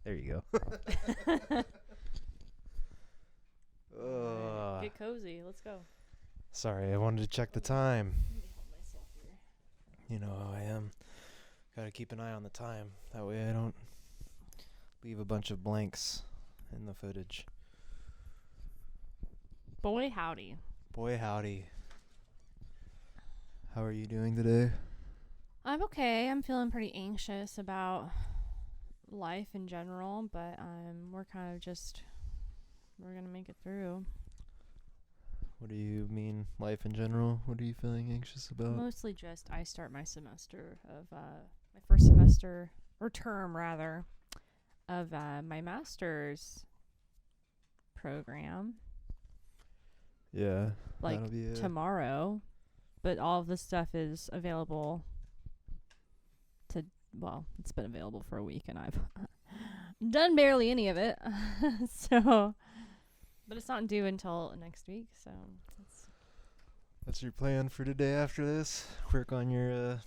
There you go. Get cozy. Let's go. Sorry, I wanted to check the time. Let me hold myself here. You know how I am. Gotta keep an eye on the time. That way I don't leave a bunch of blanks in the footage. Boy, howdy. Boy, howdy. How are you doing today? I'm okay. I'm feeling pretty anxious about life in general, but we're gonna make it through. What do you mean, life in general? What are you feeling anxious about? Mostly just I start my semester of my first semester or term rather of my master's program Yeah. like that'll be it. tomorrow, but all of this stuff is available it's been available for a week and I've done barely any of it. But it's not due until next week, so That's your plan for today after this? Work on your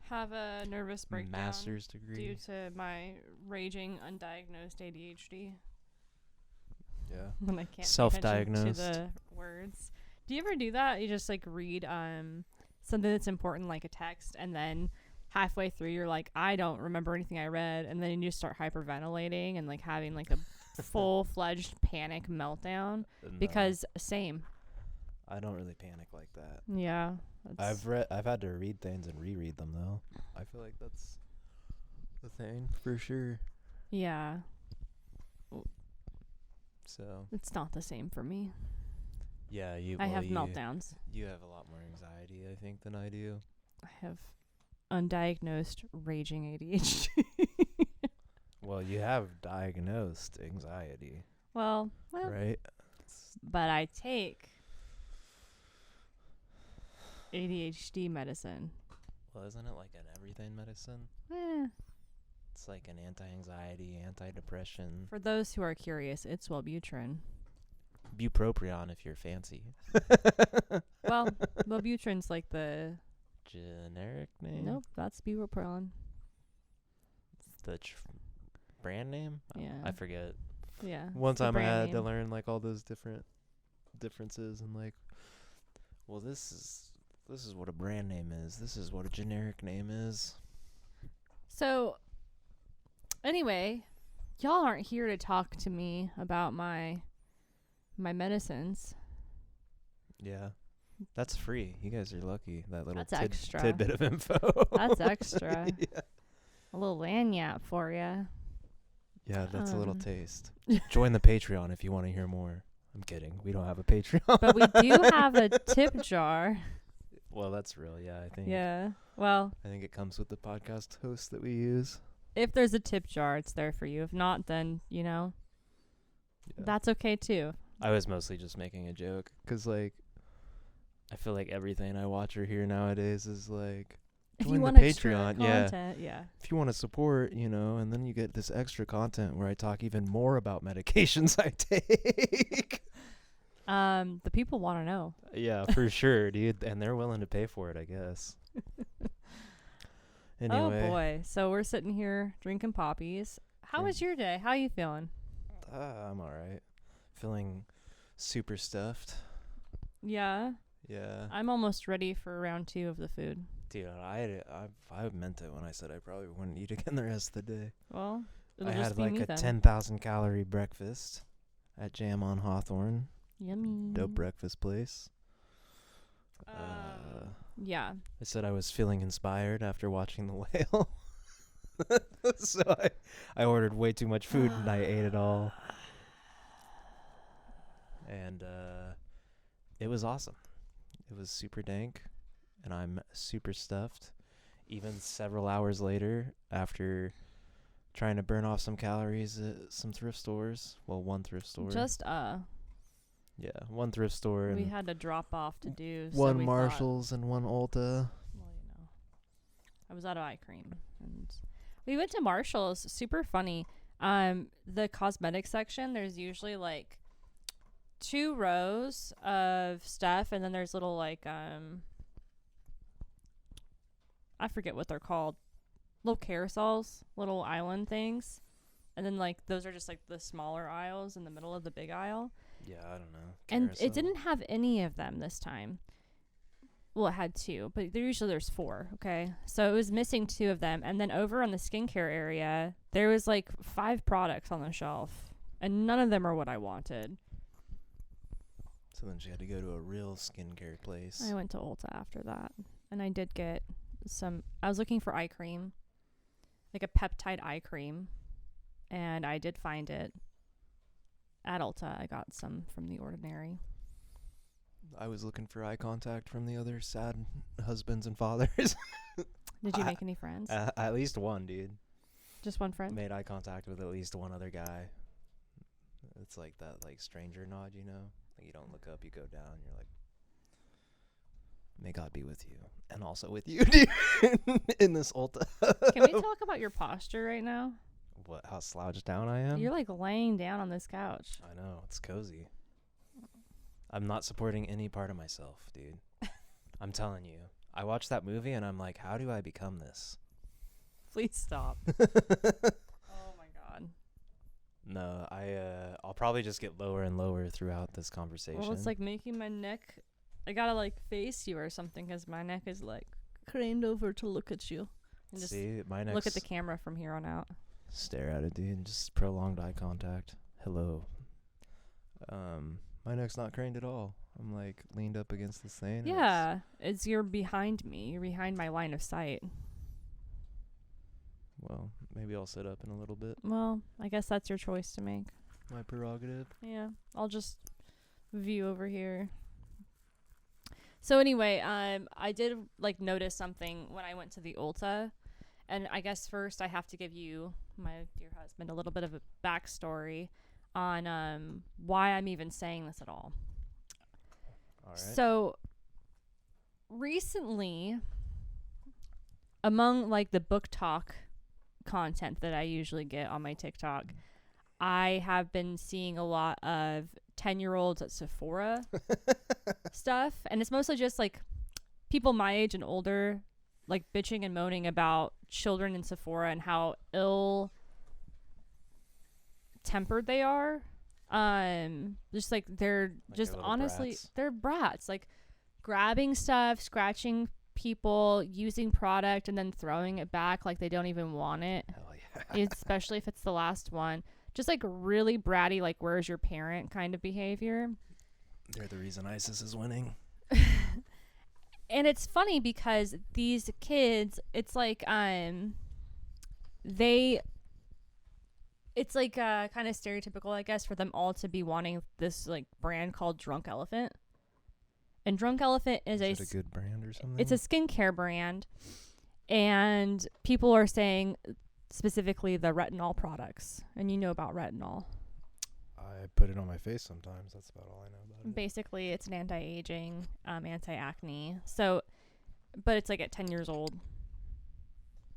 have a nervous breakdown master's degree? due to my raging undiagnosed ADHD. Yeah. When I can't Self-diagnosed. pay attention to the words. Do you ever do that? You just like read something that's important, like a text, and then halfway through you're like, I don't remember anything I read, and then you just start hyperventilating and like having like a full-fledged panic meltdown. No, Because same. I don't really panic like that. Yeah. I've had to read things and reread them though. I feel like that's the thing for sure. Yeah. So It's not the same for me. yeah, I have meltdowns. You have a lot more anxiety, I think, than I do. I have undiagnosed raging ADHD. Well, you have diagnosed anxiety, Well, right? but I take ADHD medicine. Well, isn't it like an everything medicine? It's like an anti-anxiety, anti-depression. For those who are curious, it's Wellbutrin. Bupropion if you're fancy. Well, Wellbutrin's like the... Generic name? Nope, that's Bupropion. The brand name? Yeah. I forget. Yeah. One it's the time I brand had to name. learn like all those differences and like, well, this is what a brand name is. This is what a generic name is. So, anyway, y'all aren't here to talk to me about my medicines. Yeah. That's free. You guys are lucky. That little That's extra. tidbit of info. That's extra. Yeah. A little lanyap for you. Yeah, that's a little Um. taste. Join the Patreon if you want to hear more. I'm kidding. We don't have a Patreon. But we do have a tip jar. Well, that's real. Yeah, I think. Yeah. Well, I think it comes with the podcast host that we use. if there's a tip jar, it's there for you. If not, then, Yeah. that's okay too. I was mostly just making a joke because, like, I feel like everything I watch or hear nowadays is like, If join you the want extra Patreon. content, yeah. If you want to support, and then you get this extra content where I talk even more about medications I take. The people want to know. Yeah, for sure, dude. And they're willing to pay for it, I guess. Anyway. Oh boy. So we're sitting here drinking poppies. How was your day? How you feeling? I'm all right. Feeling super stuffed. Yeah. Yeah. I'm almost ready for round 2 of the food. Dude, I meant it when I said I probably wouldn't eat again the rest of the day. Well, it'll I just had be like me a then. 10,000 calorie breakfast at Jam on Hawthorne. Yummy. Dope breakfast place. Yeah. I said I was feeling inspired after watching The Whale. So I ordered way too much food and I ate it all. And it was awesome. It was super dank and I'm super stuffed. Even several hours later, after trying to burn off some calories at some thrift stores. Well, one thrift store. Yeah, one thrift store. We and had to drop off to do. one so we Marshalls and one Ulta. Well, I was out of eye cream, and we went to Marshalls. Super funny. The cosmetic section. There's usually like 2 rows of stuff, and then there's little like I forget what they're called. Little carousels, little island things. And then like those are just like the smaller aisles in the middle of the big aisle. Yeah, I don't know. And Carousel. it didn't have any of them this time. Well, it had 2, but there's 4, okay? So it was missing 2 of them. And then over on the skincare area, there was like 5 products on the shelf. And none of them are what I wanted. So then she had to go to a real skincare place. I went to Ulta after that. And I did get I was looking for eye cream. Like a peptide eye cream. And I did find it at Ulta. I got some from The Ordinary. I was looking for eye contact from the other sad husbands and fathers. Did you make any friends? At least one, dude. Just one friend? Made eye contact with at least one other guy. It's like that, like, stranger nod, you know? Like, you don't look up, you go down, you're like, may God be with you. And also with you, dude, in this Ulta. Can we talk about your posture right now? What, how slouched down I am? You're like laying down on this couch. I know, it's cozy. I'm not supporting any part of myself, dude. I'm telling you. I watched that movie and I'm like, how do I become this? Please stop. Oh my god. No, I'll probably just get lower and lower throughout this conversation. Well, it's like making my neck. I gotta like face you or something because my neck is like craned over to look at you. And just see, my neck's look at the camera from here on out. Stare at it, dude. Just prolonged eye contact. Hello. My neck's not craned at all. I'm like leaned up against this thing. Yeah, you're behind me. You're behind my line of sight. Well, maybe I'll sit up in a little bit. Well, I guess that's your choice to make. My prerogative. Yeah, I'll just view over here. So anyway, I did like notice something when I went to the Ulta, and I guess first I have to give you, my dear husband, a little bit of a backstory on why I'm even saying this at all. All right. So recently, among like the book talk content that I usually get on my TikTok, I have been seeing a lot of 10-year-olds at Sephora stuff, and it's mostly just like people my age and older like bitching and moaning about children in Sephora and how ill tempered they are. Just like they're Like just they're little honestly brats. they're brats, like grabbing stuff, scratching people, using product and then throwing it back like they don't even want it. Hell yeah. Especially if it's the last one. Just like really bratty, like where's your parent kind of behavior. They're the reason ISIS is winning. And it's funny because these kids, it's like it's like kind of stereotypical, I guess, for them all to be wanting this like brand called Drunk Elephant. And Drunk Elephant is Is it a good brand or something? it's a skincare brand, and people are saying specifically the retinol products, and you know about retinol. I put it on my face sometimes. That's about all I know about it. Basically, it's an anti-aging, anti-acne. So, but it's like at 10 years old.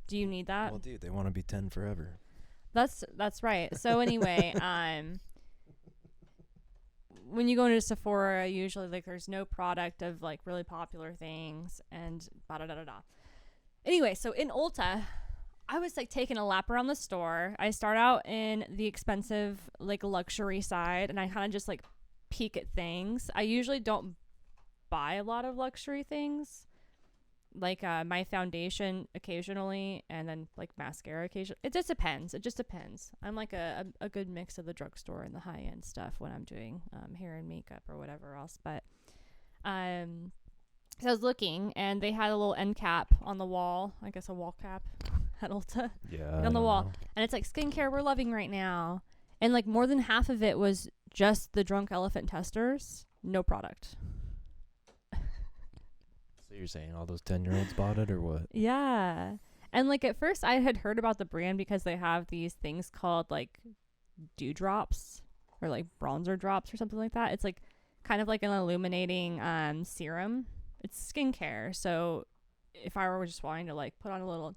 Do you need that? Well, dude, they want to be 10 forever. That's right. So anyway, when you go into Sephora, usually like there's no product of like really popular things and da da da da. Anyway, so in Ulta, I was like taking a lap around the store. I start out in the expensive like luxury side, and I kind of just like peek at things. I usually don't buy a lot of luxury things, like my foundation occasionally, and then like mascara occasionally. It just depends. I'm like a good mix of the drugstore and the high end stuff when I'm doing hair and makeup or whatever else. But so I was looking, and they had a little end cap on the wall. I guess a wall cap at Ulta. Yeah. On the wall. And it's like skincare we're loving right now. And like more than half of it was just the Drunk Elephant testers. No product. So you're saying all those 10-year-olds bought it or what? Yeah. And like at first I had heard about the brand because they have these things called like dewdrops or like bronzer drops or something like that. It's like kind of like an illuminating serum. It's skincare. So if I were just wanting to like put on a little,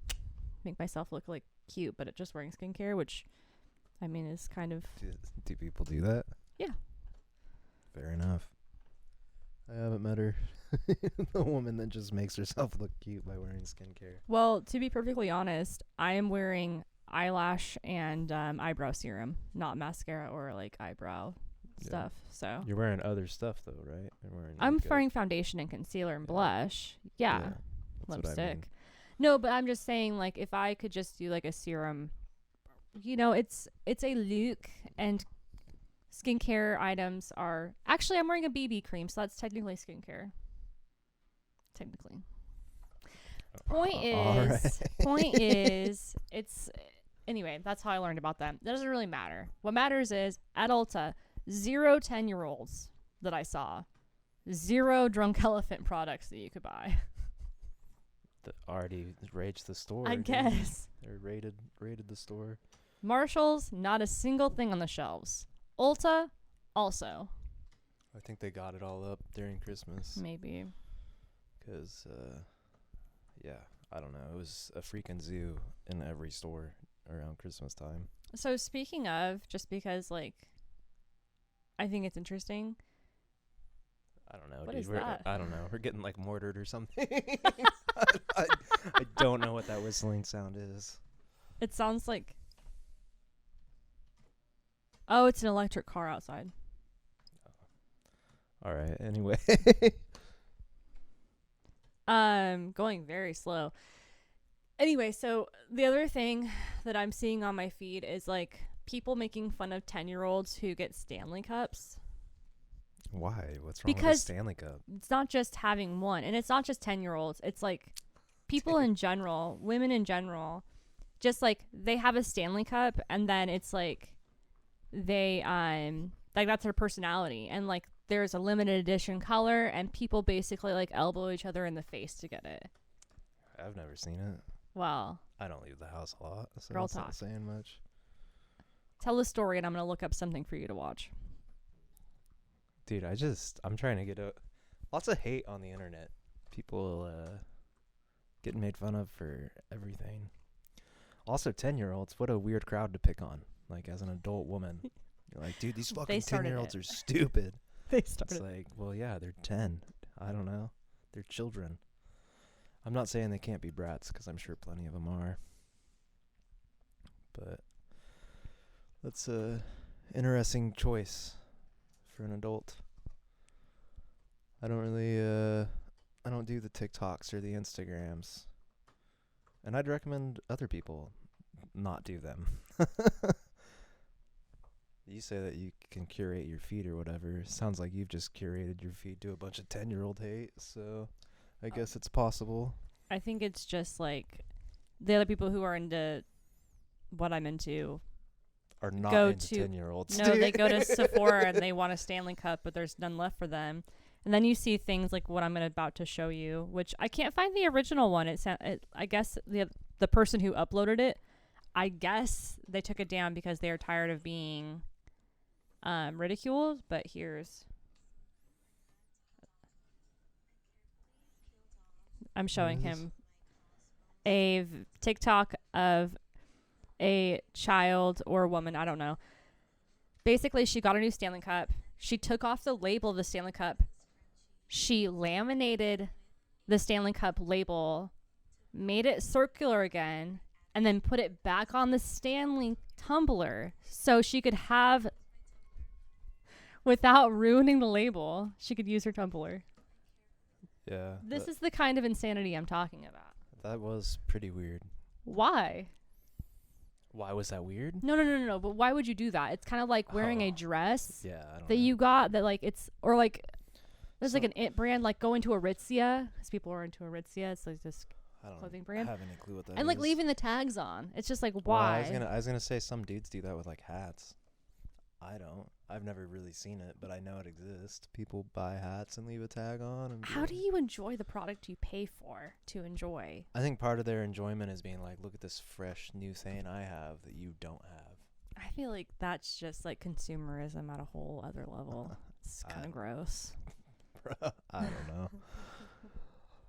make myself look like cute, but just wearing skincare, which I mean is kind of Do people do that? Yeah. Fair enough. I haven't met her. The woman that just makes herself look cute by wearing skincare. Well, to be perfectly honest, I am wearing eyelash and eyebrow serum, not mascara or like eyebrow stuff. So You're wearing other stuff though, right? You're wearing I'm makeup. wearing foundation and concealer and blush. Yeah, That's what I lipstick. mean. No, but I'm just saying, like, if I could just do like a serum, it's a look, and skincare items are actually, I'm wearing a BB cream, so that's technically skincare. Technically. Point is, it's anyway. That's how I learned about them. That doesn't really matter. What matters is at Ulta, 0 10-year-olds that I saw, 0 Drunk Elephant products that you could buy. That already raged the store. I guess. They raided the store. Marshall's, not a single thing on the shelves. Ulta, also. I think they got it all up during Christmas. Maybe. Because, I don't know. It was a freaking zoo in every store around Christmas time. So speaking of, just because, like, I think it's interesting. I don't know, What dude. is that? I don't know. We're getting, like, mortared or something. I don't know what that whistling sound is. It sounds like... Oh, it's an electric car outside. All right. Anyway. Going very slow. Anyway, so the other thing that I'm seeing on my feed is like people making fun of 10-year-olds who get Stanley Cups. Why? What's wrong with a Because Stanley Cup? it's not just having one, and it's not just 10-year-olds. It's like people in general, women in general, just like they have a Stanley Cup, and then it's like they like that's their personality, and like there's a limited edition color, and people basically like elbow each other in the face to get it. I've never seen it. Well, I don't leave the house a lot, so girl that's talk. not saying much. Tell the story, and I'm gonna look up something for you to watch. Dude, I'm trying to get lots of hate on the internet. People getting made fun of for everything. Also, 10-year-olds, what a weird crowd to pick on. Like, as an adult woman, you're like, dude, these fucking 10-year-olds are stupid. They started. It's like, well, yeah, they're 10. I don't know. They're children. I'm not saying they can't be brats, because I'm sure plenty of them are. But that's a interesting choice for an adult. I don't really, I don't do the TikToks or the Instagrams. And I'd recommend other people not do them. You say that you can curate your feed or whatever. Sounds like you've just curated your feed to a bunch of 10-year-old hate, so I guess it's possible. I think it's just like the other people who are into what I'm into Are not go into to 10-year-olds. No, they go to Sephora and they want a Stanley Cup, but there's none left for them. And then you see things like what I'm about to show you, which I can't find the original one. I guess the person who uploaded it, I guess they took it down because they are tired of being ridiculed. But I'm showing him a TikTok of a child or woman, I don't know. Basically, she got a new Stanley Cup. She took off the label of the Stanley Cup. She laminated the Stanley Cup label, made it circular again, and then put it back on the Stanley tumbler so she could have, without ruining the label, she could use her tumbler. Yeah. This is the kind of insanity I'm talking about. That was pretty weird. Why? Why was that weird? No. But why would you do that? It's kind of like wearing a dress Yeah, I don't that know. you got that like it's, or like there's like an it brand, like going to Aritzia, because people are into Aritzia. It's like this I don't clothing brand. have any clue what that is. And like leaving the tags on. It's just like, Well, why? I was gonna say some dudes do that with like hats. I don't. I've never really seen it, but I know it exists. People buy hats and leave a tag on. And How do you enjoy the product you pay for to enjoy? I think part of their enjoyment is being like, look at this fresh new thing I have that you don't have. I feel like that's just like consumerism at a whole other level. It's kind of gross. I don't know.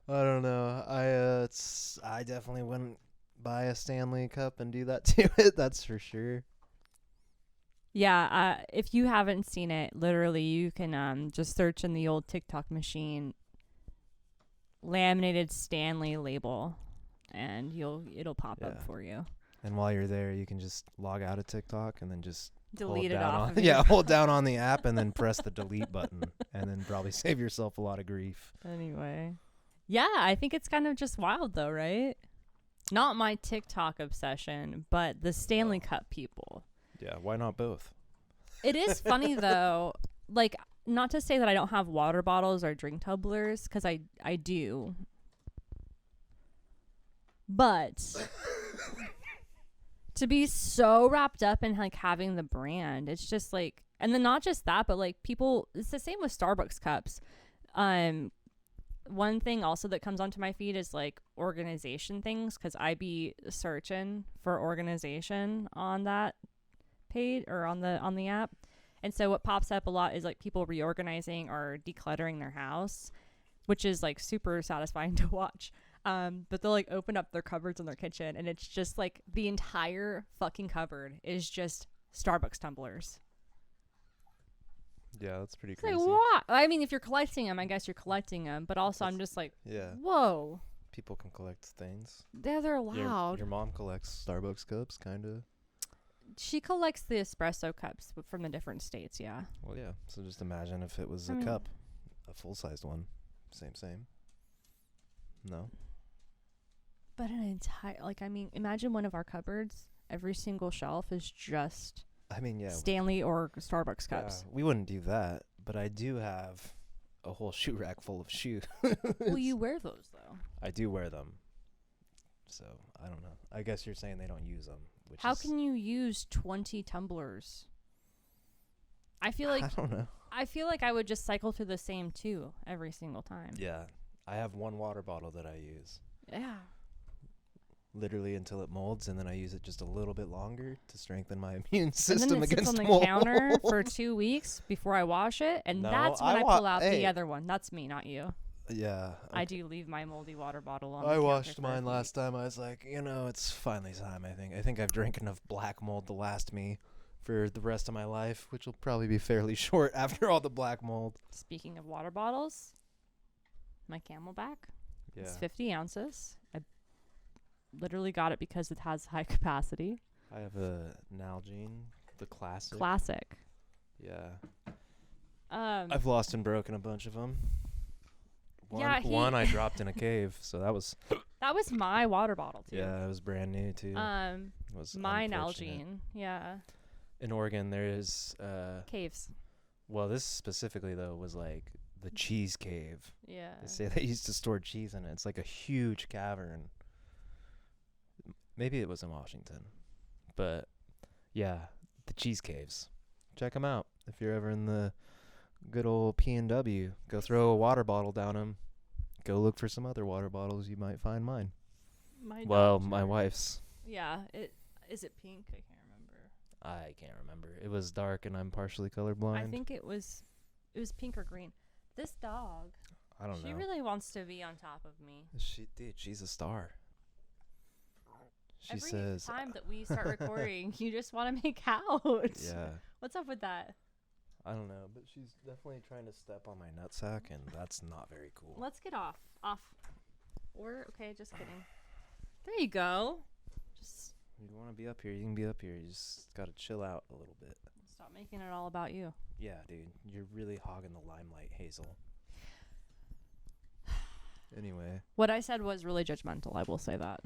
I don't know. I definitely wouldn't buy a Stanley Cup and do that to it. That's for sure. Yeah, if you haven't seen it, literally you can just search in the old TikTok machine laminated Stanley label and it'll pop up for you. And while you're there, you can just log out of TikTok and then just Delete it hold down off. on, Of yeah, your hold down on the app and then press the delete button, and then probably save yourself a lot of grief. Anyway. Yeah, I think it's kind of just wild though, right? Not my TikTok obsession, but the Stanley Cup people. Yeah, why not both? It is funny though, like, not to say that I don't have water bottles or drink tumblers, because I do. But to be so wrapped up in like having the brand, it's just like, and then not just that, but like people, it's the same with Starbucks cups. One thing also that comes onto my feed is like organization things, because I be searching for organization on that page or on the app. And so what pops up a lot is like people reorganizing or decluttering their house, which is like super satisfying to watch. But they'll like open up their cupboards in their kitchen, and it's just like the entire fucking cupboard is just Starbucks tumblers. Yeah, that's pretty It's crazy. like, what? I mean, if you're collecting them, I guess you're collecting them. But also, I'm just like, Yeah, whoa, people can collect things. they're allowed. Your mom collects Starbucks cups, kind of. She collects the espresso cups from the different states, yeah. Well, yeah. So just imagine if it was I a mean- cup, a full-sized one. Same. No. But an entire, like, I mean, imagine one of our cupboards, every single shelf is just I mean, yeah. Stanley or Starbucks cups. We wouldn't do that, but I do have a whole shoe rack full of shoes. Well, you wear those, though. I do wear them. So, I don't know. I guess you're saying they don't use them. How can you use 20 tumblers? I feel like I don't know. I would just cycle through the same two every single time. Yeah. I have one water bottle that I use. Yeah. Literally until it molds, and then I use it just a little bit longer to strengthen my immune system and then it sits against on the mold. counter for 2 weeks before I wash it, and No, that's when I I wa- pull out hey. the other one. That's me, not you. Yeah. I do leave my moldy water bottle on. the I counter washed for a mine few last weeks. time. I was like, it's finally time, I think. I think I've drank enough black mold to last me for the rest of my life, which will probably be fairly short after all the black mold. Speaking of water bottles, my Camelback Yeah. is 50 ounces. I literally got it because it has high capacity. I have a Nalgene, the classic. Classic. Yeah. Um, I've lost and broken a bunch of them. Yeah, One I dropped in a cave, so that was that was my water bottle too. yeah, it was brand new too. It was My unfortunate. Nalgene. Yeah. In Oregon, there is Caves. well, this specifically though was like the cheese cave. Yeah. They say they used to store cheese in it. It's like a huge cavern. Maybe it was in Washington, but yeah, the cheese caves. Check them out if you're ever in the good old P&W. Go throw a water bottle down them. Go look for some other water bottles. You might find mine. My Well, dogs my are- wife's. Yeah. Is it pink? I can't remember. I can't remember. It was dark, and I'm partially colorblind. I think it was pink or green. This dog, I don't she know. really wants to be on top of me. She's a star. She Every says, time that we start recording, you just want to make out. yeah. What's up with that? I don't know, but she's definitely trying to step on my nutsack, and that's not very cool. Let's get off. Or okay, just kidding. There you go. Just You want to be up here, you can be up here. You just got to chill out a little bit. stop making it all about you. Yeah, dude. You're really hogging the limelight, Hazel. Anyway. What I said was really judgmental, I will say that.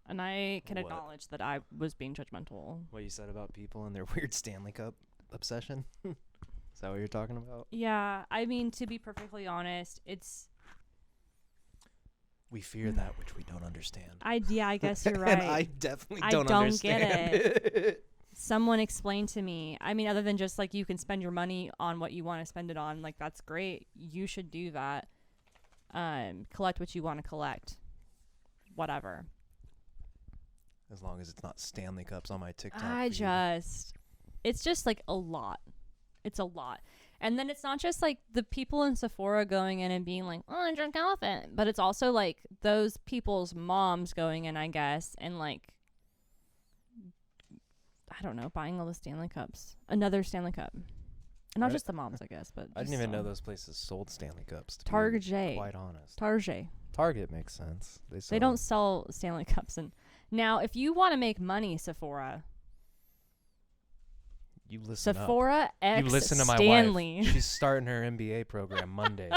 And I can What? acknowledge that I was being judgmental. What you said about people and their weird Stanley Cup obsession? Is that what you're talking about? Yeah, I mean, to be perfectly honest, it's We fear that which we don't understand. I guess you're right. And I definitely I don't don't understand get it. Someone explained to me, I mean, other than just like you can spend your money on what you want to spend it on, like that's great. You should do that. Collect what you want to collect. Whatever. As long as it's not Stanley Cups on my TikTok feed. It's just like a lot. It's a lot. And then it's not just like the people in Sephora going in and being like, oh, I drunk elephant. But it's also like those people's moms going in, I guess, and like, I don't know, buying all the Stanley Cups. Another Stanley Cup. And not just the moms, I guess, but I didn't just even know some. those places sold Stanley Cups. To be Target. quite honest. Target. Target makes sense. They don't sell Stanley Cups. And Now, if you want to make money, Sephora, You listen up. Sephora X You listen to my Stanley. wife. She's starting her MBA program Monday.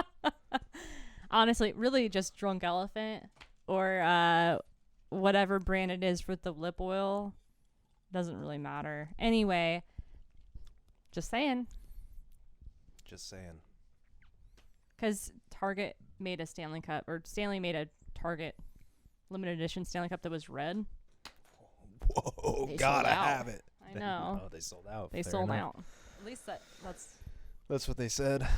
Honestly, really just Drunk Elephant or whatever brand it is with the lip oil. Doesn't really matter. Anyway, just saying. Just saying. Because Target made a Stanley Cup, or Stanley made a Target limited edition Stanley Cup that was red. Whoa, They gotta sold out. have it. I know. Oh, they sold out. They Fair sold enough. out. At least that's That's what they said.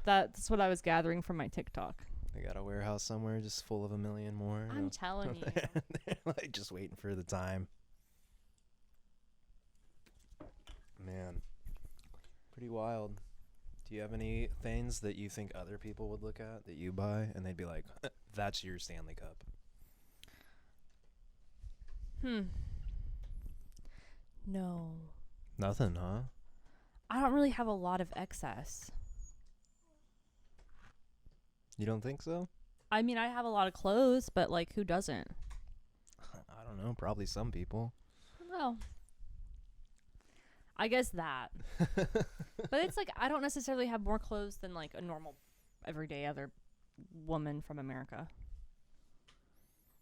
that's what I was gathering from my TikTok. They got a warehouse somewhere just full of 1 million more. you I'm know. telling you. They're like just waiting for the time. Man, pretty wild. Do you have any things that you think other people would look at that you buy and they'd be like, that's your Stanley Cup? No. Nothing, huh? I don't really have a lot of excess. You don't think so? I mean, I have a lot of clothes, but like, who doesn't? I don't know. Probably some people. Well, I guess that. But it's like, I don't necessarily have more clothes than like a normal, everyday other woman from America.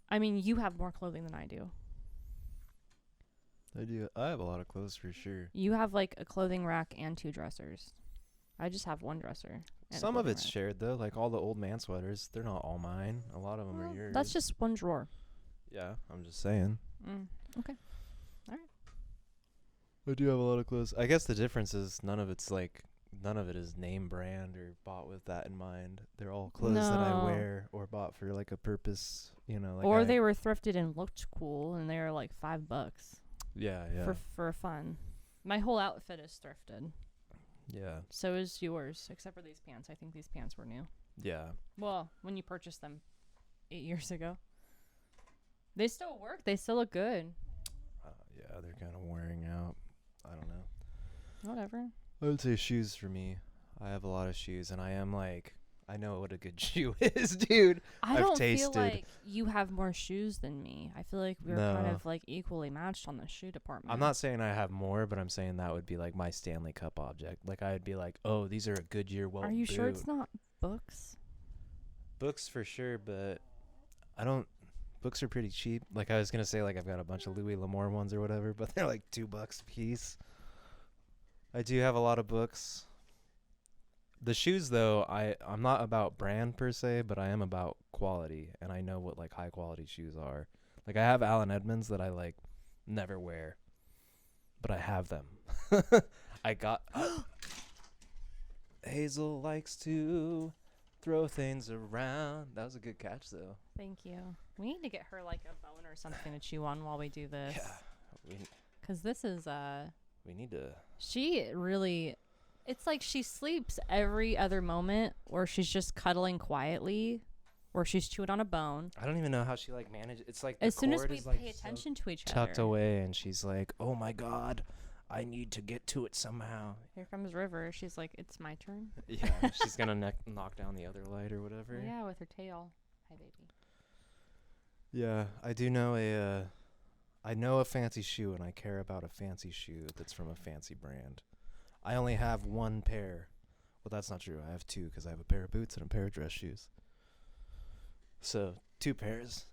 I mean, you have more clothing than I do. I do. I have a lot of clothes for sure. You have like a clothing rack and 2 dressers. I just have 1 dresser. and a Some of clothing it's rack. shared though. Like all the old man sweaters, they're not all mine. A lot of them Well, are yours. that's just 1 drawer. Yeah, I'm just saying. Okay. I do have a lot of clothes. I guess the difference is none of it is name brand or bought with that in mind. They're all clothes that I No. wear or bought for like a purpose, you know. Like Or they were thrifted and looked cool, and they were like $5 Yeah. for fun. My whole outfit is thrifted. Yeah. So is yours, except for these pants. I think these pants were new. Yeah. Well, when you purchased them 8 years ago. They still work. They still look good. Yeah, they're kind of wearing out. I don't know. Whatever. I would say shoes for me. I have a lot of shoes, and I am like, I know what a good shoe is, dude. I I've don't tasted. feel like you have more shoes than me. I feel like we're kind No. of like equally matched on the shoe department. I'm not saying I have more, but I'm saying that would be like my Stanley Cup object. Like I'd be like, oh, these are a Goodyear Welt Are you sure boot. it's not books? Books for sure, but I don't. Books are pretty cheap. Like I was gonna say, like I've got a bunch of Louis L'Amour ones or whatever, but they're like $2 a piece. I do have a lot of books. The shoes, though, I'm not about brand per se, but I am about quality, and I know what like high quality shoes are. Like I have Allen Edmonds that I like never wear, but I have them. I got Hazel likes to throw things around. That was a good catch, though. Thank you. We need to get her like a bone or something to chew on while we do this. Yeah, Because this is we need to. she really, it's like she sleeps every other moment, or she's just cuddling quietly, or she's chewing on a bone. I don't even know how she like manages. It's like As the soon as cord we is, like, pay so attention to each tucked other. away, and she's like, "Oh my God, I need to get to it somehow." Here comes River. She's like, it's my turn. Yeah, she's gonna knock down the other light or whatever. Yeah, with her tail. Hi, baby. Yeah, I do know I know a fancy shoe, and I care about a fancy shoe that's from a fancy brand. I only have 1 pair. Well, that's not true. I have 2 because I have a pair of boots and a pair of dress shoes. So 2 pairs.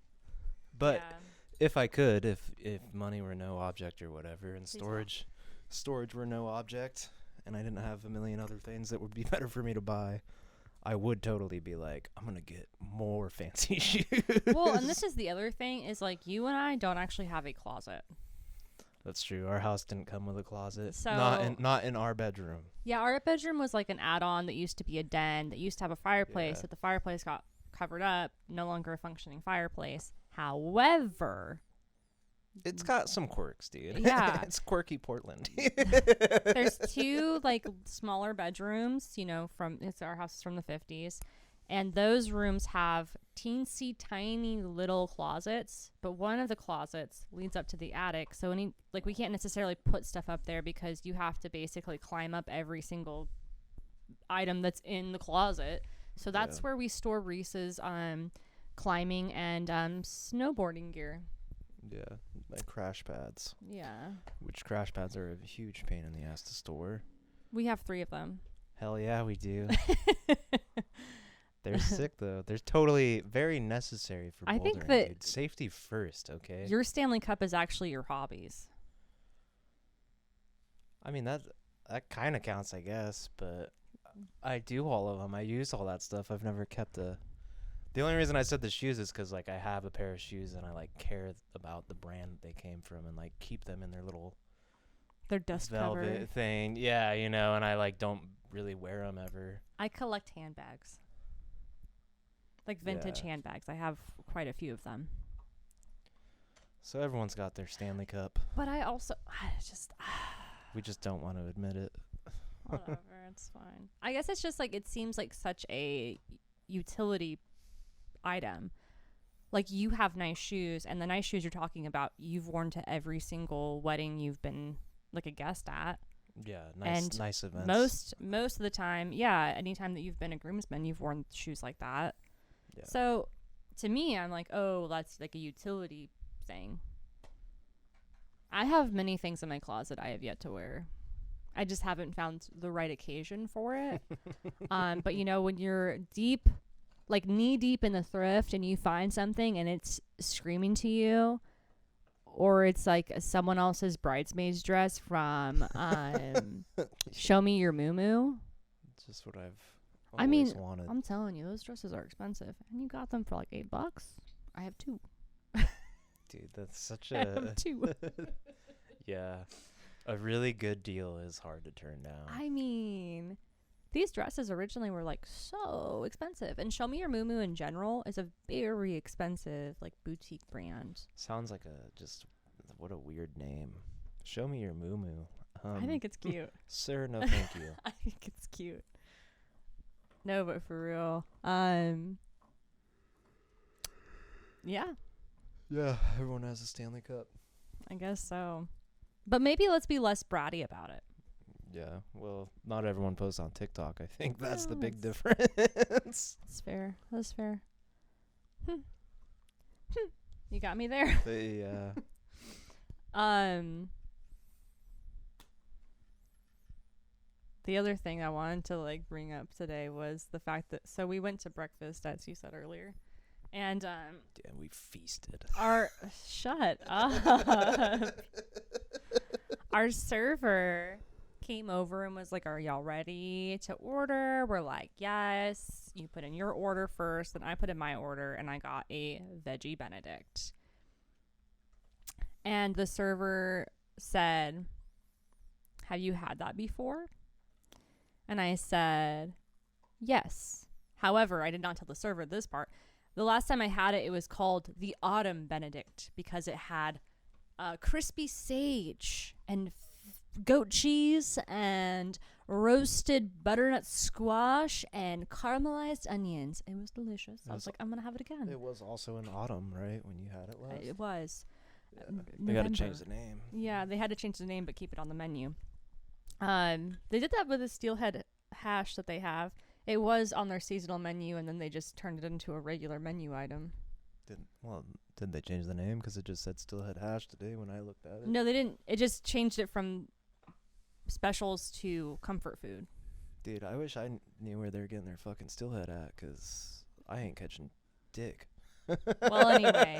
But yeah. if I could, if money were no object or whatever, and Please storage were no object, and I didn't have a million other things that would be better for me to buy, I would totally be like, I'm gonna get more fancy shoes. Well, and this is the other thing is like you and I don't actually have a closet. That's true. Our house didn't come with a closet. So- not in our bedroom. Yeah, our bedroom was like an add-on that used to be a den that used to have a fireplace. Yeah. But the fireplace got covered up, no longer a functioning fireplace. However, It's got some quirks, dude. Yeah. It's quirky Portland. there's 2 like smaller bedrooms, you know, it's our house is from the 50s, and those rooms have teensy tiny little closets, but one of the closets leads up to the attic, so we can't necessarily put stuff up there because you have to basically climb up every single item that's in the closet. So that's Yeah. where we store Reese's climbing and snowboarding gear. Yeah, like crash pads. Yeah. Which crash pads are a huge pain in the ass to store. We have 3 of them. Hell yeah, we do. They're sick though. They're totally very necessary for bouldering. I think that dude. Safety first, okay? your Stanley Cup is actually your hobbies. I mean that kind of counts, I guess, but I do all of them. I use all that stuff. I've never kept a. The only reason I said the shoes is because like I have a pair of shoes and I like care about the brand that they came from and like keep them in their little They're dust velvet covered. thing. Yeah, you know, and I like don't really wear them ever. I collect handbags. Like vintage handbags. I have quite a few of them. So everyone's got their Stanley Cup. But I also We just don't want to admit it. whatever, it's fine. I guess it's just like it seems like such a utility item. Like you have nice shoes, and the nice shoes you're talking about you've worn to every single wedding you've been like a guest at. Yeah, And nice events. Most of the time, yeah, anytime that you've been a groomsman, you've worn shoes like that. Yeah. So to me, I'm like, oh, that's like a utility thing. I have many things in my closet I have yet to wear. I just haven't found the right occasion for it. But you know, when you're deep, like knee deep in the thrift and you find something and it's screaming to you, or it's like someone else's bridesmaid's dress from Show Me Your Moo. It's just what I've I mean, always wanted. I'm telling you, those dresses are expensive. And you got them for like $8. I have 2. Dude, that's such I have 2. Yeah. A really good deal is hard to turn down. I mean, these dresses originally were like so expensive. And Show Me Your Moo in general is a very expensive like boutique brand. Sounds like what a weird name. Show Me Your Moo. I think it's cute. Sir, no thank you. I think it's cute. No, but for real. Yeah, Yeah, everyone has a Stanley Cup. I guess so. But maybe let's be less bratty about it. Yeah, well, not everyone posts on TikTok. I think that's the big Yes. difference. That's fair. That's fair. You got me there. Yeah. The other thing I wanted to like bring up today was the fact that so we went to breakfast, as you said earlier, and Damn, we feasted. our shut up. Our server came over and was like, "Are y'all ready to order?" We're like, "Yes." You put in your order first, then I put in my order, and I got a veggie Benedict. And the server said, "Have you had that before?" And I said, "Yes." However, I did not tell the server this part. The last time I had it, it was called the Autumn Benedict because it had crispy sage and goat cheese and roasted butternut squash and caramelized onions. It was delicious. I was like, I'm going to have it again. It was also in autumn, right, when you had it last? It was. Yeah. They got to change the name. Yeah, they had to change the name but keep it on the menu. They did that with the steelhead hash that they have. It was on their seasonal menu, and then they just turned it into a regular menu item. Did they change the name? Because it just said Stillhead Hash today when I looked at it. No, they didn't. It just changed it from specials to comfort food. Dude, I wish I knew where they're getting their fucking Stillhead at, because I ain't catching dick. Well, anyway,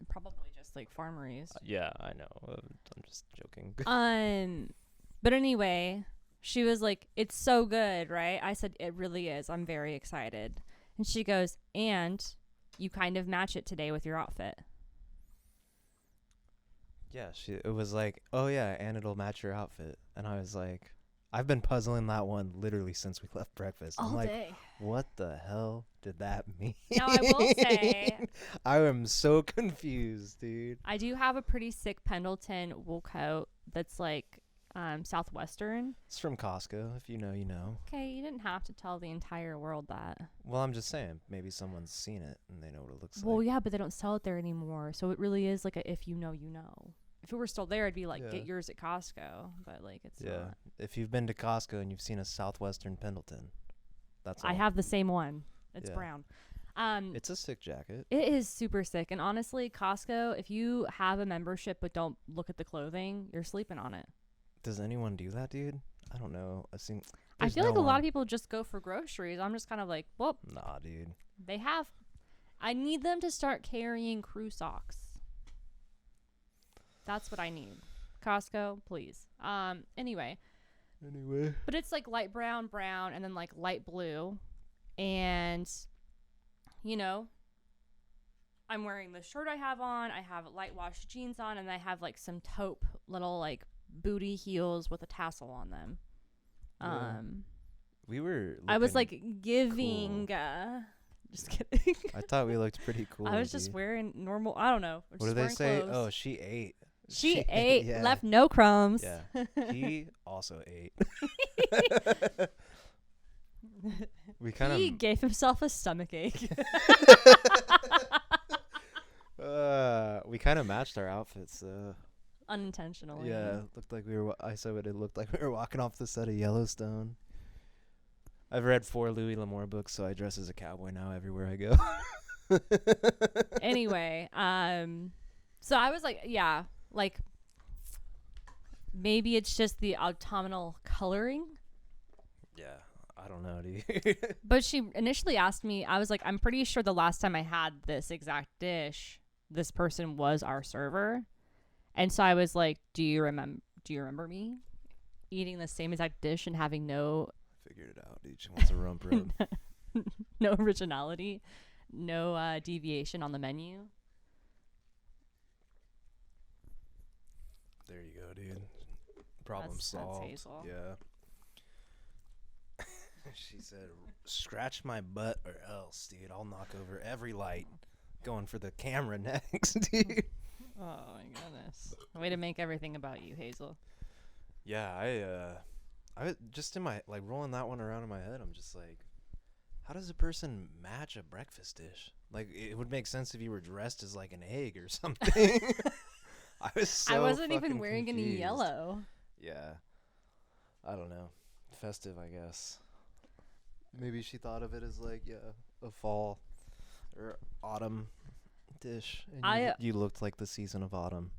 probably just like farmeries. Yeah, I know. I'm just joking. But anyway, she was like, "It's so good, right?" I said, "It really is. I'm very excited." And she goes, "And you kind of match it today with your outfit." Yeah, it was like, oh yeah, and it'll match your outfit. And I was like, I've been puzzling that one literally since we left breakfast. I'm All like, day. what the hell did that mean? Now, I will say, I am so confused, dude. I do have a pretty sick Pendleton wool coat that's like Southwestern. It's from Costco. If you know, you know. Okay, you didn't have to tell the entire world that. Well, I'm just saying, maybe someone's seen it and they know what it looks Well, like. yeah, but they don't sell it there anymore. So it really is like a if you know, you know. If it were still there, I'd be like, Yeah. get yours at Costco. But like, it's Yeah. not. If you've been to Costco and you've seen a Southwestern Pendleton, that's all. I have the same one. It's Yeah. brown. It's a sick jacket. It is super sick. And honestly, Costco, if you have a membership but don't look at the clothing, you're sleeping on it. Does anyone do that, dude? I don't know. I feel like a lot of people just go for groceries. I'm just kind of like, well, nah, dude. they have. I need them to start carrying crew socks. That's what I need. Costco, please. Anyway. But it's like light brown, and then like light blue. And, you know, I'm wearing the shirt I have on. I have light wash jeans on, and I have like some taupe little like booty heels with a tassel on them. I was like giving cool. Just kidding. I thought we looked pretty cool. I was just wearing normal, I don't know. What did they say? Clothes. Oh, she ate. She ate, yeah. left no crumbs. Yeah. He also ate. He gave himself a stomach ache. We kind of matched our outfits. Unintentionally. Yeah, looked like we were. I said it looked like we were walking off the set of Yellowstone. I've read 4 Louis L'Amour books, so I dress as a cowboy now everywhere I go. Anyway, so I was like, yeah, like maybe it's just the autumnal coloring. Yeah, I don't know, dude. But she initially asked me, I was like, I'm pretty sure the last time I had this exact dish, this person was our server. And so I was like, do you remember me eating the same exact dish and having no Figured it out, dude. She wants a rump rub. no originality, no deviation on the menu? There you go, dude. Problem solved. That's Hazel. Yeah. She said, scratch my butt or else, dude. I'll knock over every light. Going for the camera next, dude. Oh, my goodness. Way to make everything about you, Hazel. Yeah, I was just in my, like, rolling that one around in my head. I'm just like, how does a person match a breakfast dish? Like, it would make sense if you were dressed as, like, an egg or something. I wasn't even wearing any yellow. Yeah. I don't know. Festive, I guess. Maybe she thought of it as, like, yeah, a fall or autumn dish. And you looked like the season of autumn.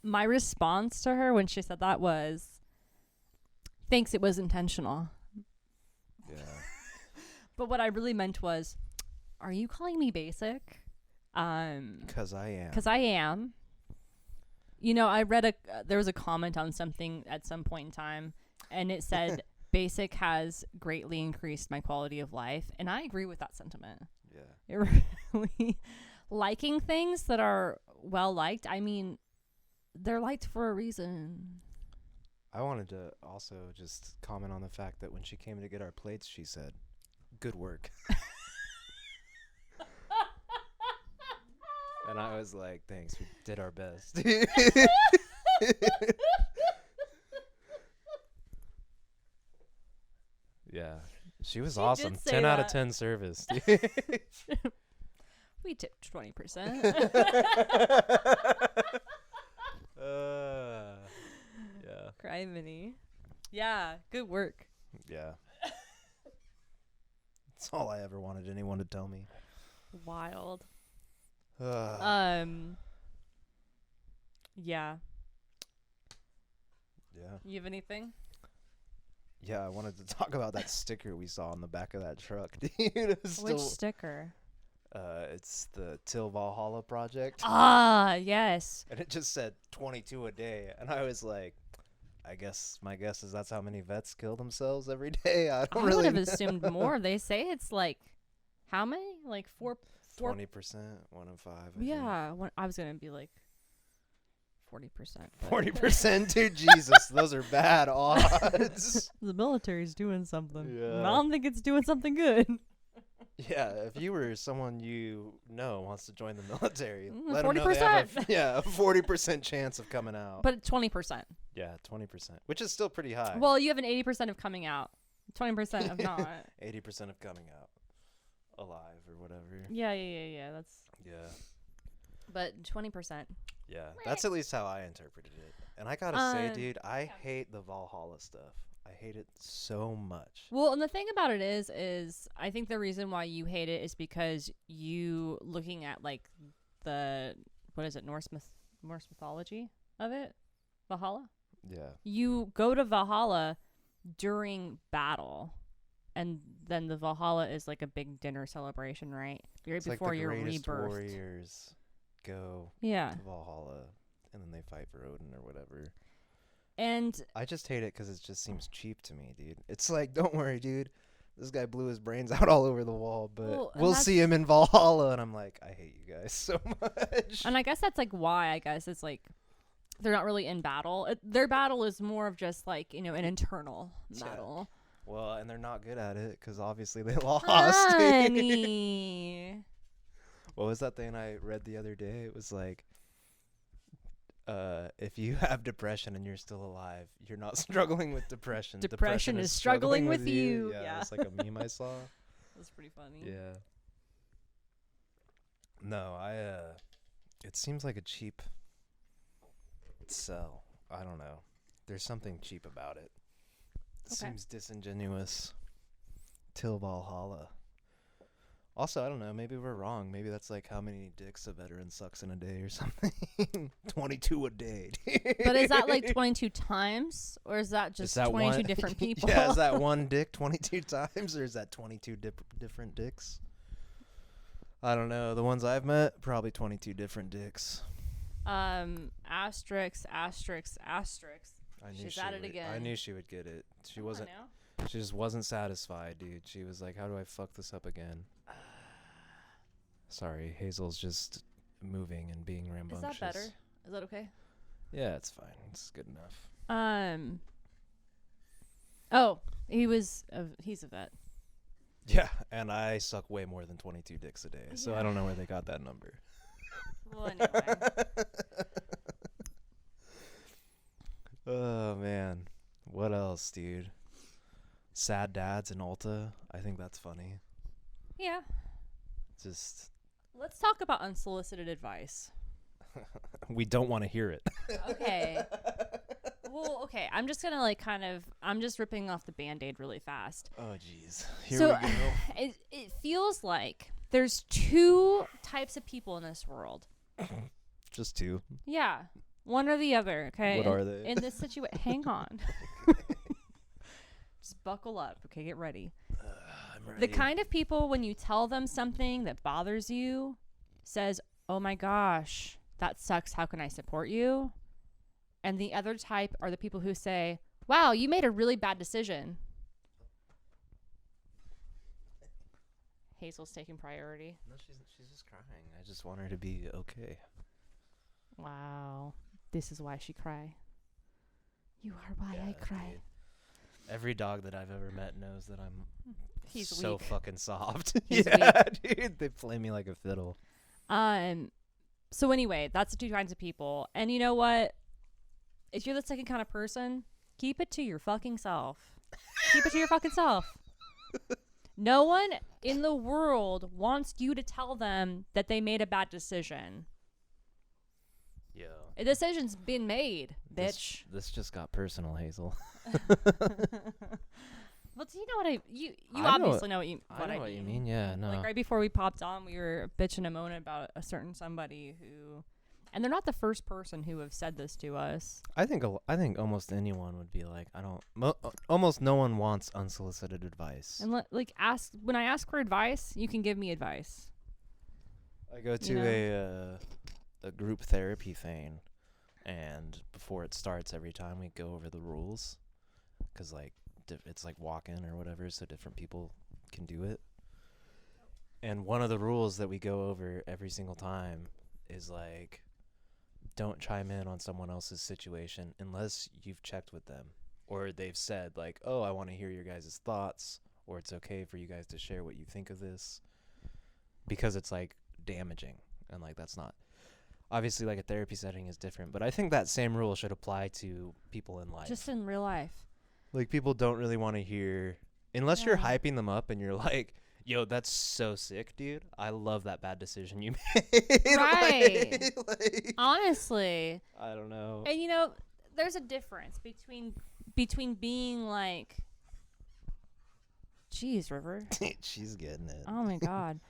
My response to her when she said that was, thanks, it was intentional. Yeah. But what I really meant was, are you calling me basic? 'Cause I am. 'Cause I am. You know, I read there was a comment on something at some point in time, and it said, basic has greatly increased my quality of life. And I agree with that sentiment. Yeah. It really, liking things that are well liked, I mean, they're liked for a reason. I wanted to also just comment on the fact that when she came to get our plates, she said, good work. And I was like, thanks, we did our best. Yeah, she was awesome. 10 out of 10 service. We tipped 20%. Yeah. Criminy. Yeah, good work. Yeah. That's all I ever wanted anyone to tell me. Wild. Yeah. Yeah. Yeah. You have anything? Yeah, I wanted to talk about that sticker we saw on the back of that truck, dude. Which sticker? It's the Till Valhalla project. Ah, yes. And it just said 22 a day. And I was like, my guess is that's how many vets kill themselves every day. I would have assumed more. They say it's like, how many? Like 4 20%, 1 in 5. Yeah. I was going to be like 40%. 40%, dude. Jesus, those are bad odds. The military's doing something. Yeah. I don't think it's doing something good. Yeah, if you were someone you know wants to join the military, 40%. let them know they have a 40% chance of coming out. But 20%. Yeah, 20%, which is still pretty high. Well, you have an 80% of coming out, 20% of not. 80% of coming out alive or whatever. Yeah. That's. Yeah. But 20%. Yeah, that's at least how I interpreted it. And I gotta say, dude, I hate the Valhalla stuff. I hate it so much. Well, and the thing about it is I think the reason why you hate it is because you looking at like the what is it Norse mythology of it, Valhalla. Yeah. You go to Valhalla during battle, and then the Valhalla is like a big dinner celebration, right? Right It's before like the your greatest rebirth. warriors go Yeah, to Valhalla, and then they fight for Odin or whatever. and I just hate it because it just seems cheap to me, dude. It's like, don't worry, dude. This guy blew his brains out all over the wall, but Well, and we'll see him in Valhalla. And I'm like, I hate you guys so much. and I guess that's like why I guess it's like they're not really in battle. Their battle is more of just like an internal Yeah. battle. Well, and they're not good at it because obviously they lost. Honey. What was that thing I read the other day? It was like, if you have depression and you're still alive, you're not struggling with depression. Depression is struggling with you. Yeah, Yeah. it's like a meme I saw. That's pretty funny. Yeah. No, it seems like a cheap sell. I don't know. There's something cheap about it. It Okay. seems disingenuous. Till Valhalla. Also, I don't know. Maybe we're wrong. Maybe that's like how many dicks a veteran sucks in a day or something. 22 a day. But is that like 22 times, or is that just 22 different people? Yeah, is that one dick 22 times, or is that 22 different dicks? I don't know. The ones I've met, probably 22 different dicks. Asterisk, asterisk, asterisk. I knew She's she at it would, again. I knew she would get it. She wasn't. Now. She just wasn't satisfied, dude. She was like, "How do I fuck this up again?" Sorry, Hazel's just moving and being rambunctious. Is that better? Is that okay? Yeah, it's fine. It's good enough. Oh, he's a vet. Yeah, and I suck way more than 22 dicks a day, so Yeah. I don't know where they got that number. Well, anyway. Oh man, what else, dude? Sad dads in Ulta. I think that's funny. Yeah. Just Let's talk about unsolicited advice. we don't want to hear it. Okay. Well, okay. I'm just gonna I'm just ripping off the Band-Aid really fast. Oh jeez. Here So we go. it feels like there's two types of people in this world. Just two. Yeah. One or the other, okay? What are they? In this situation, hang on. Just buckle up, okay? Get ready. I'm ready. The kind of people, when you tell them something that bothers you, says, "Oh my gosh, that sucks. How can I support you?" And the other type are the people who say, "Wow, you made a really bad decision." Hazel's taking priority. No, she's just crying. I just want her to be okay. Wow. This is why she cry. You are why I cry. Dude. Every dog that I've ever met knows that I'm He's so weak. fucking soft. He's yeah, dude. They play me like a fiddle. So anyway, that's the two kinds of people. And you know what? If you're the second kind of person, keep it to your fucking self. Keep it to your fucking self. No one in the world wants you to tell them that they made a bad decision. Yo. A decision's been made, bitch. This just got personal, Hazel. Well, do you know what you I know obviously know what you I know what you mean. Yeah, no. Like right before we popped on, we were bitching and moaning about a certain somebody who, and they're not the first person who have said this to us. I think almost anyone would be like, I don't. Almost no one wants unsolicited advice. And when I ask for advice, you can give me advice. I go to a group therapy thing, and before it starts, every time we go over the rules, because like it's like walk-in or whatever, so different people can do it. And one of the rules that we go over every single time is like, don't chime in on someone else's situation unless you've checked with them or they've said like, oh, I want to hear your guys' thoughts, or it's okay for you guys to share what you think of this, because it's like damaging, and like that's not. Obviously, like a therapy setting is different, but I think that same rule should apply to people in life. Just in real life. Like, people don't really want to hear, unless you're Yeah. hyping them up and you're like, yo, that's so sick, dude. I love that bad decision you made. Right. like, Honestly. I don't know. And there's a difference between being like, geez, River. She's getting it. Oh my God.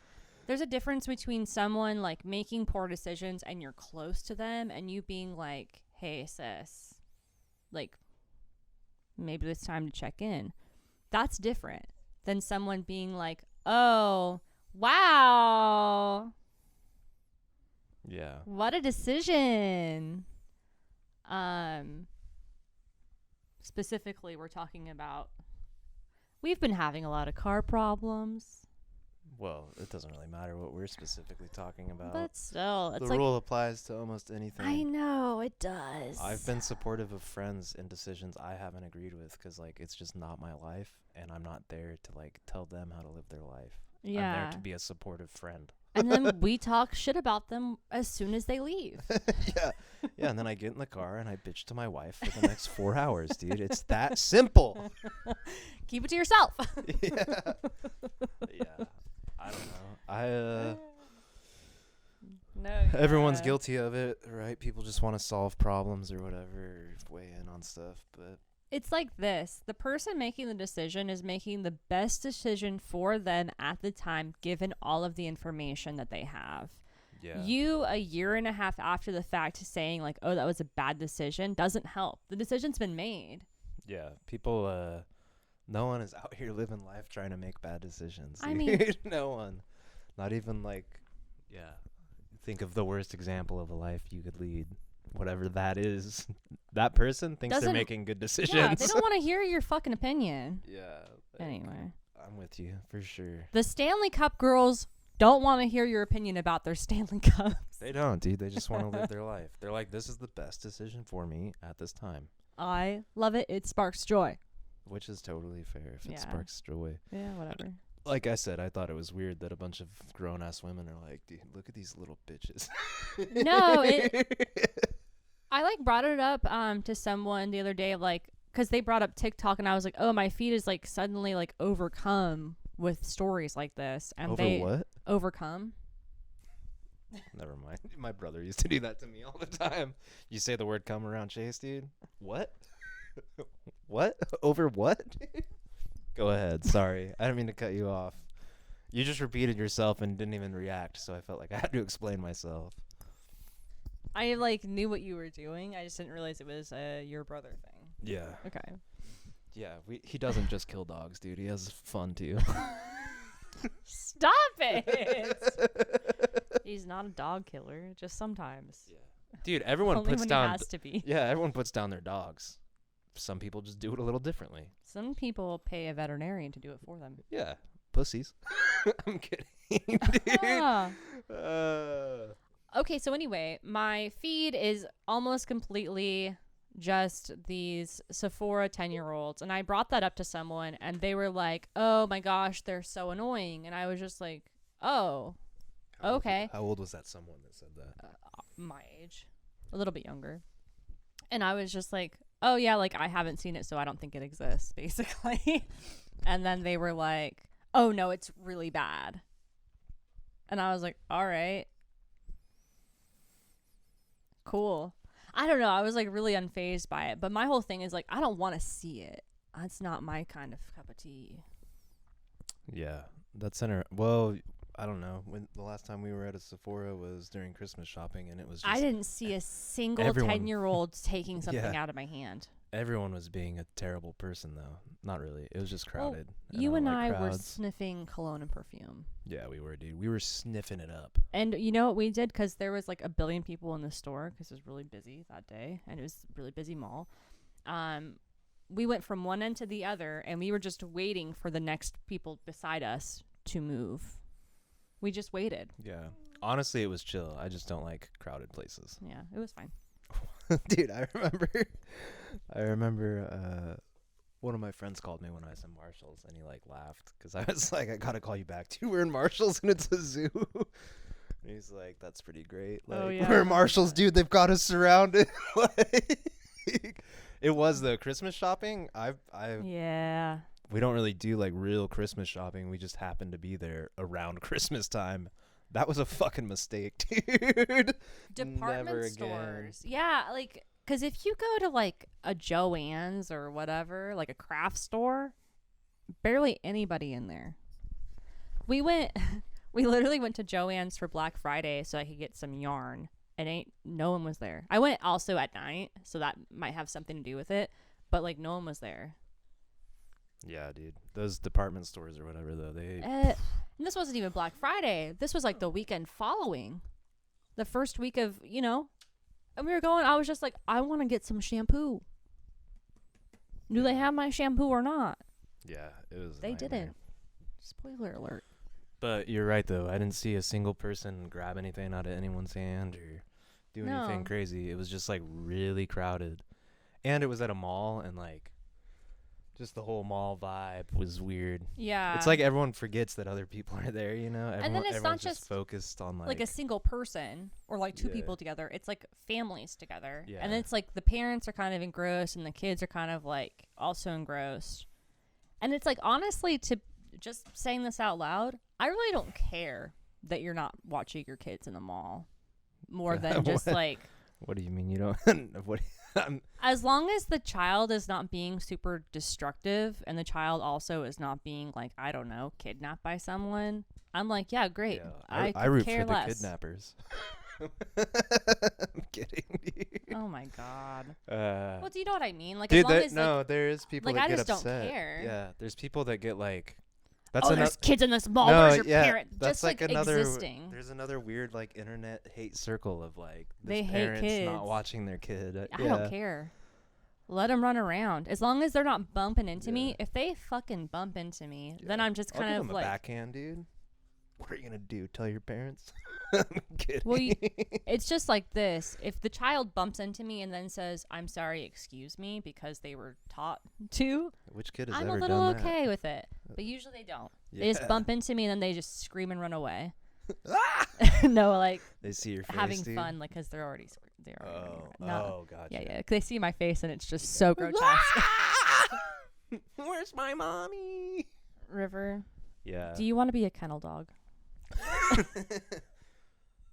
There's a difference between someone like making poor decisions and you're close to them and you being like, hey, sis, like, maybe it's time to check in. That's different than someone being like, oh, wow. Yeah. What a decision. Specifically, we're talking about, we've been having a lot of car problems. Well, it doesn't really matter what we're specifically talking about. But still, it's the like, rule applies to almost anything. I know, it does. I've been supportive of friends in decisions I haven't agreed with because, like, it's just not my life, and I'm not there to, like, tell them how to live their life. Yeah. I'm there to be a supportive friend. And then we talk shit about them as soon as they leave. Yeah. Yeah, and then I get in the car and I bitch to my wife for the next 4 hours, dude. It's that simple. Keep it to yourself. Yeah. Yeah. I don't know. No. Everyone's guilty of it, right? People just want to solve problems or whatever, or weigh in on stuff, but It's like this. The person making the decision is making the best decision for them at the time, given all of the information that they have. yeah. You, a year and a half after the fact, saying like, oh, that was a bad decision, doesn't help. The decision's been made. Yeah. People, no one is out here living life trying to make bad decisions. I mean- no one. Not even like, yeah. Think of the worst example of a life you could lead. Whatever that is. That person thinks they're Doesn't- making good decisions. Yeah, they don't want to hear your fucking opinion. Yeah. like, Anyway. I'm with you for sure. The Stanley Cup girls don't want to hear your opinion about their Stanley Cups. They don't, dude. They just want to live their life. They're like, this is the best decision for me at this time. I love it. It sparks joy. Which is totally fair if Yeah. it sparks joy. Yeah, whatever. Like I said, I thought it was weird that a bunch of grown-ass women are like, dude, look at these little bitches. No, I like brought it up to someone the other day, like, because they brought up TikTok, and I was like, oh, my feed is like suddenly like overcome with stories like this, and Over they what? overcome. Never mind. My brother used to do that to me all the time. You say the word "come" around Chase, dude. What? What? Over what? Go ahead. Sorry. I didn't mean to cut you off. You just repeated yourself and didn't even react, so I felt like I had to explain myself. I like knew what you were doing. I just didn't realize it was your brother thing. Yeah. Okay. Yeah. He doesn't just kill dogs, dude. He has fun too. Stop it. He's not a dog killer. Just sometimes. Yeah. Dude, everyone Only puts when down. it has to be. Yeah, everyone puts down their dogs. Some people just do it a little differently. Some people pay a veterinarian to do it for them. Yeah. Pussies. I'm kidding, dude. Ah. Uh, Okay, so anyway, my feed is almost completely just these Sephora 10-year-olds. And I brought that up to someone, and they were like, oh my gosh, they're so annoying. And I was just like, oh, okay. How old was that someone that said that? My age, a little bit younger. And I was just like, oh yeah, like I haven't seen it, so I don't think it exists, basically. And then they were like, oh no, it's really bad. And I was like, all right. Cool. I don't know. I was like really unfazed by it. But my whole thing is like, I don't want to see it. That's not my kind of cup of tea. Yeah. That's well, I don't know. When the last time we were at a Sephora was during Christmas shopping, and it was just I didn't see a single everyone- 10-year-old taking something Yeah. out of my hand. everyone was being a terrible person though. Not really. It was just crowded. You don't and like I were crowds. sniffing cologne and perfume. Yeah, we were, dude. We were sniffing it up. And you know what we did? Because there was like a billion people in the store because it was really busy that day. And it was a really busy mall. We went from one end to the other, and we were just waiting for the next people beside us to move. We just waited. Yeah. Honestly, it was chill. I just don't like crowded places. Yeah, it was fine. Dude, I remember one of my friends called me when I was in Marshalls, and he like laughed because I was like, I gotta call you back too. We're in Marshalls and it's a zoo. And he's like, that's pretty great. Like, Oh, yeah, I we're in remember Marshalls, that. dude. They've got us surrounded. Like, it was the Christmas shopping. Yeah. We don't really do like real Christmas shopping. We just happen to be there around Christmas time. That was a fucking mistake, dude. Department Never again. stores. Yeah, like Because if you go to like a Joann's or whatever, like a craft store, barely anybody in there. We literally went to Joann's for Black Friday so I could get some yarn. And no one was there. I went also at night, so that might have something to do with it. But like no one was there. Yeah, dude. Those department stores or whatever, though, they... And this wasn't even Black Friday. This was like the weekend following. The first week of, and we were going, I was just like, I want to get some shampoo. Do they have my shampoo or not? Yeah, it was They didn't. Spoiler alert. But you're right, though. I didn't see a single person grab anything out of anyone's hand or do anything crazy. It was just, like, really crowded. And it was at a mall, and, like, just the whole mall vibe was weird. Yeah. It's like everyone forgets that other people are there, And then it's not just focused on, like a single person or, like, two people together. It's, like, families together. Yeah. And then it's, like, the parents are kind of engrossed and the kids are kind of, like, also engrossed. And it's, like, honestly, to just saying this out loud, I really don't care that you're not watching your kids in the mall more than just, like... What do you mean you don't? As long as the child is not being super destructive and the child also is not being, like, I don't know, kidnapped by someone, I'm like, yeah, great. Yeah, I root for the kidnappers. I'm kidding, dude. Oh my god. Well, do you know what I mean? Like, dude, as long as there is people like, that I get just upset. don't care. Yeah, there's people that get like. There's kids in this mall. Where's your parent? That's just like another. existing. There's another weird like internet hate circle of like they hate parents kids not watching their kid. I don't care. Let them run around as long as they're not bumping into me. If they fucking bump into me, then I'm just kind of give them like a backhand, dude. What are you gonna do? Tell your parents? I'm kidding. Well, it's just like this. If the child bumps into me and then says, "I'm sorry, excuse me," because they were taught to, which kid has I'm ever a little done okay that? with it. But usually they don't. They just bump into me and then they just scream and run away. No, like they see your face, having dude? fun, like because they're already. Gotcha. Yeah. Because they see my face and it's just so grotesque. Where's my mommy? River. Yeah. Do you want to be a kennel dog?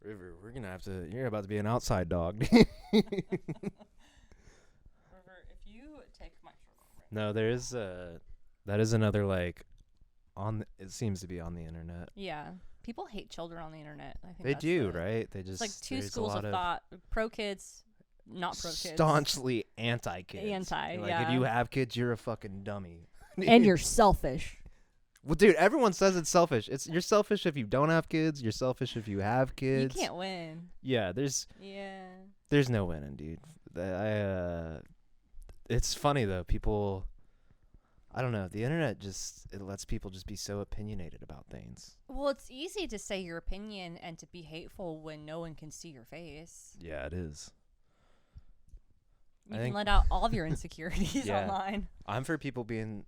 River, we're gonna have to. You're about to be an outside dog. River, if you take my shirt. No, there is that is another like it seems to be on the internet. Yeah, people hate children on the internet. I think they do, right? They just it's like two schools of thought: pro kids, not pro kids. Staunchly anti-kids. Anti, like, yeah. if you have kids, you're a fucking dummy. And you're selfish. Well, dude, everyone says it's selfish. You're selfish if you don't have kids. You're selfish if you have kids. You can't win. Yeah, there's no winning, dude. It's funny though. People, I don't know. The internet it lets people just be so opinionated about things. Well, it's easy to say your opinion and to be hateful when no one can see your face. Yeah, it is. You can let out all of your insecurities online. I'm for people being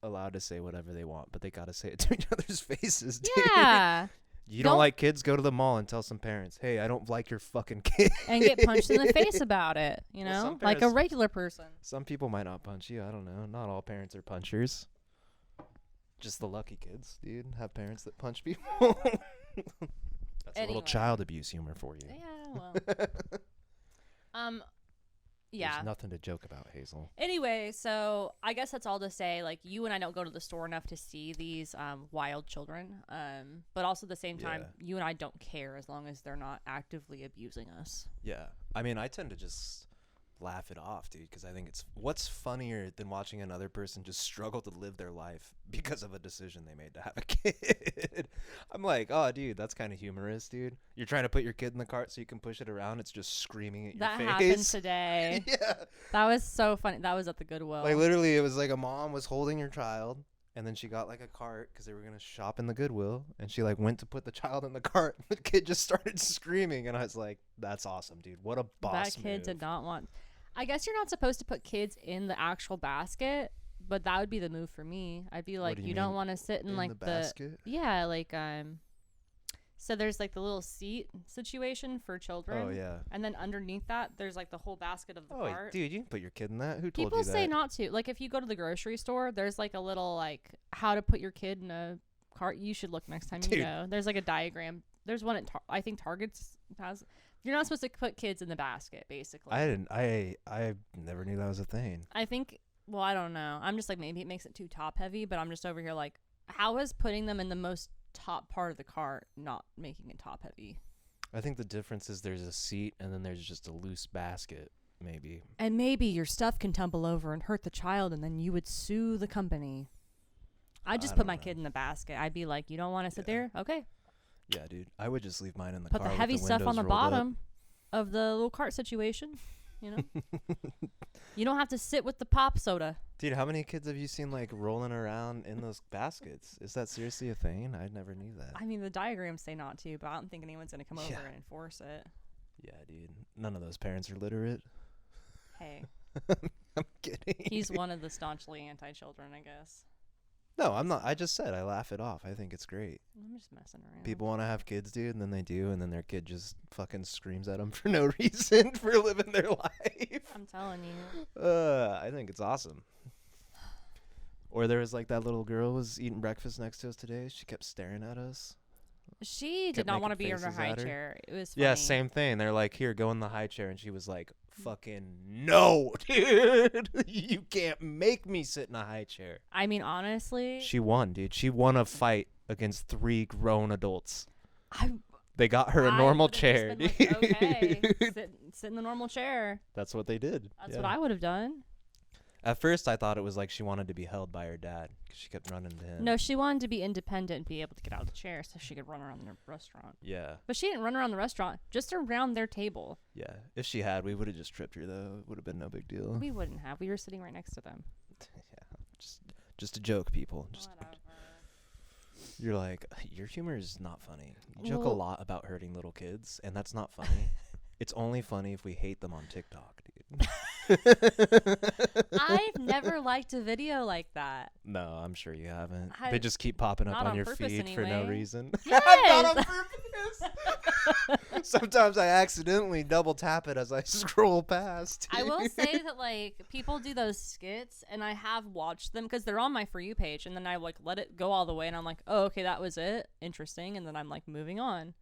allowed to say whatever they want, but they gotta say it to each other's faces, dude. Yeah. You don't like kids? Go to the mall and tell some parents, hey, I don't like your fucking kid. And get punched in the face about it, Well, like a regular person. Some people might not punch you. I don't know. Not all parents are punchers. Just the lucky kids, dude, have parents that punch people. That's a little child abuse humor for you. Yeah, well. Yeah. There's nothing to joke about, Hazel. Anyway, so I guess that's all to say. Like, you and I don't go to the store enough to see these wild children. But also at the same time, you and I don't care as long as they're not actively abusing us. Yeah. I mean, I tend to just laugh it off, dude, because I think what's funnier than watching another person just struggle to live their life because of a decision they made to have a kid. I'm like, oh, dude, that's kind of humorous, dude. You're trying to put your kid in the cart so you can push it around. It's just screaming at your face. That happened today. Yeah. That was so funny. That was at the Goodwill. Like, literally, it was like a mom was holding her child, and then she got like a cart because they were going to shop in the Goodwill, and she like went to put the child in the cart. The kid just started screaming, and I was like, that's awesome, dude. What a boss That kid move. did not want... I guess you're not supposed to put kids in the actual basket, but that would be the move for me. I'd be like, you don't want to sit in like the basket? Yeah, like so there's like the little seat situation for children. Oh yeah. And then underneath that there's like the whole basket of the cart. Dude, you can put your kid in that. Who told People you that? say not to. Like if you go to the grocery store, there's like a little like how to put your kid in a cart. You should look next time you go. There's like a diagram. There's one at I think Target's has. You're not supposed to put kids in the basket, basically. I never knew that was a thing. I think, well, I don't know. I'm just like, maybe it makes it too top heavy, but I'm just over here like, how is putting them in the most top part of the car not making it top heavy? I think the difference is there's a seat and then there's just a loose basket, maybe. And maybe your stuff can tumble over and hurt the child, and then you would sue the company. I'd just put my kid in the basket. I'd be like, you don't want to sit there? Okay. Yeah, dude. I would just leave mine in the Put car. the heavy with the stuff on the windows rolled bottom of the little cart situation. You know? You don't have to sit with the pop soda. Dude, how many kids have you seen like rolling around in those baskets? Is that seriously a thing? I never knew that. I mean, the diagrams say not to, but I don't think anyone's going to come over and enforce it. Yeah, dude. None of those parents are literate. Hey. I'm kidding. He's one of the staunchly anti-children, I guess. No, I'm not. I just said I laugh it off. I think it's great. I'm just messing around. People want to have kids, dude, and then they do, and then their kid just fucking screams at them for no reason for living their life. I'm telling you. I think it's awesome. Or there was like that little girl was eating breakfast next to us today. She kept staring at us. She did not want to be in her high chair. It was funny. Yeah, same thing. They're like, here, go in the high chair. And she was like, fucking no, dude. You can't make me sit in a high chair. I mean, honestly. She won, dude. She won a fight against 3 grown adults. They got her a normal chair. Like, okay, sit in the normal chair. That's what they did. That's what I would have done. At first, I thought it was like she wanted to be held by her dad because she kept running to him. No, she wanted to be independent and be able to get out of the chair so she could run around the restaurant. Yeah. But she didn't run around the restaurant, just around their table. Yeah. If she had, we would have just tripped her, though. It would have been no big deal. We wouldn't have. We were sitting right next to them. Yeah. Just a joke, people. Whatever. You're like, your humor is not funny. You joke a lot about hurting little kids, and that's not funny. It's only funny if we hate them on TikTok, dude. I've never liked a video like that. No, I'm sure you haven't. They just keep popping up not on on your purpose feed for no anyway. reason. Yes. Not on purpose. Sometimes I accidentally double tap it as I scroll past. I will say that like people do those skits, and I have watched them because they're on my For You page, and then I like let it go all the way, and I'm like, oh, okay, that was it, interesting, and then I'm like moving on.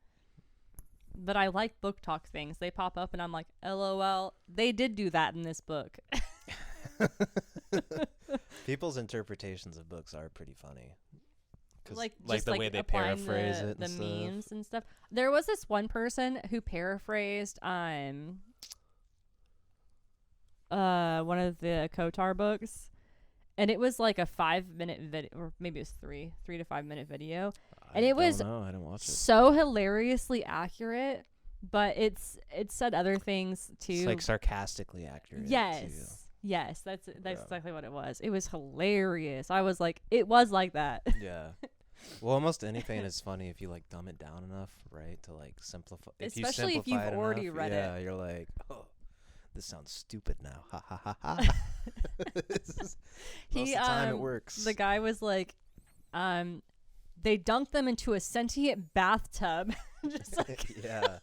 But I like book talk things. They pop up, and I'm like, LOL, they did do that in this book. People's interpretations of books are pretty funny. Like the way they paraphrase it, the and stuff. memes and stuff. There was this one person who paraphrased one of the Kotar books, and it was like a 5-minute video, or maybe it was 3 to 5 minute video, and it was I didn't watch it. so hilariously accurate, but it said other things too. It's like sarcastically accurate. Yes. Too. Yes, that's exactly what it was. It was hilarious. I was like, it was like that. Yeah. Well, almost anything is funny if you like dumb it down enough, right? To like simplify. Especially if you've already read it. Yeah, you're like, oh, this sounds stupid now. Ha ha ha ha. Most of the time it works. The guy was like, they dunked them into a sentient bathtub. Just like yeah.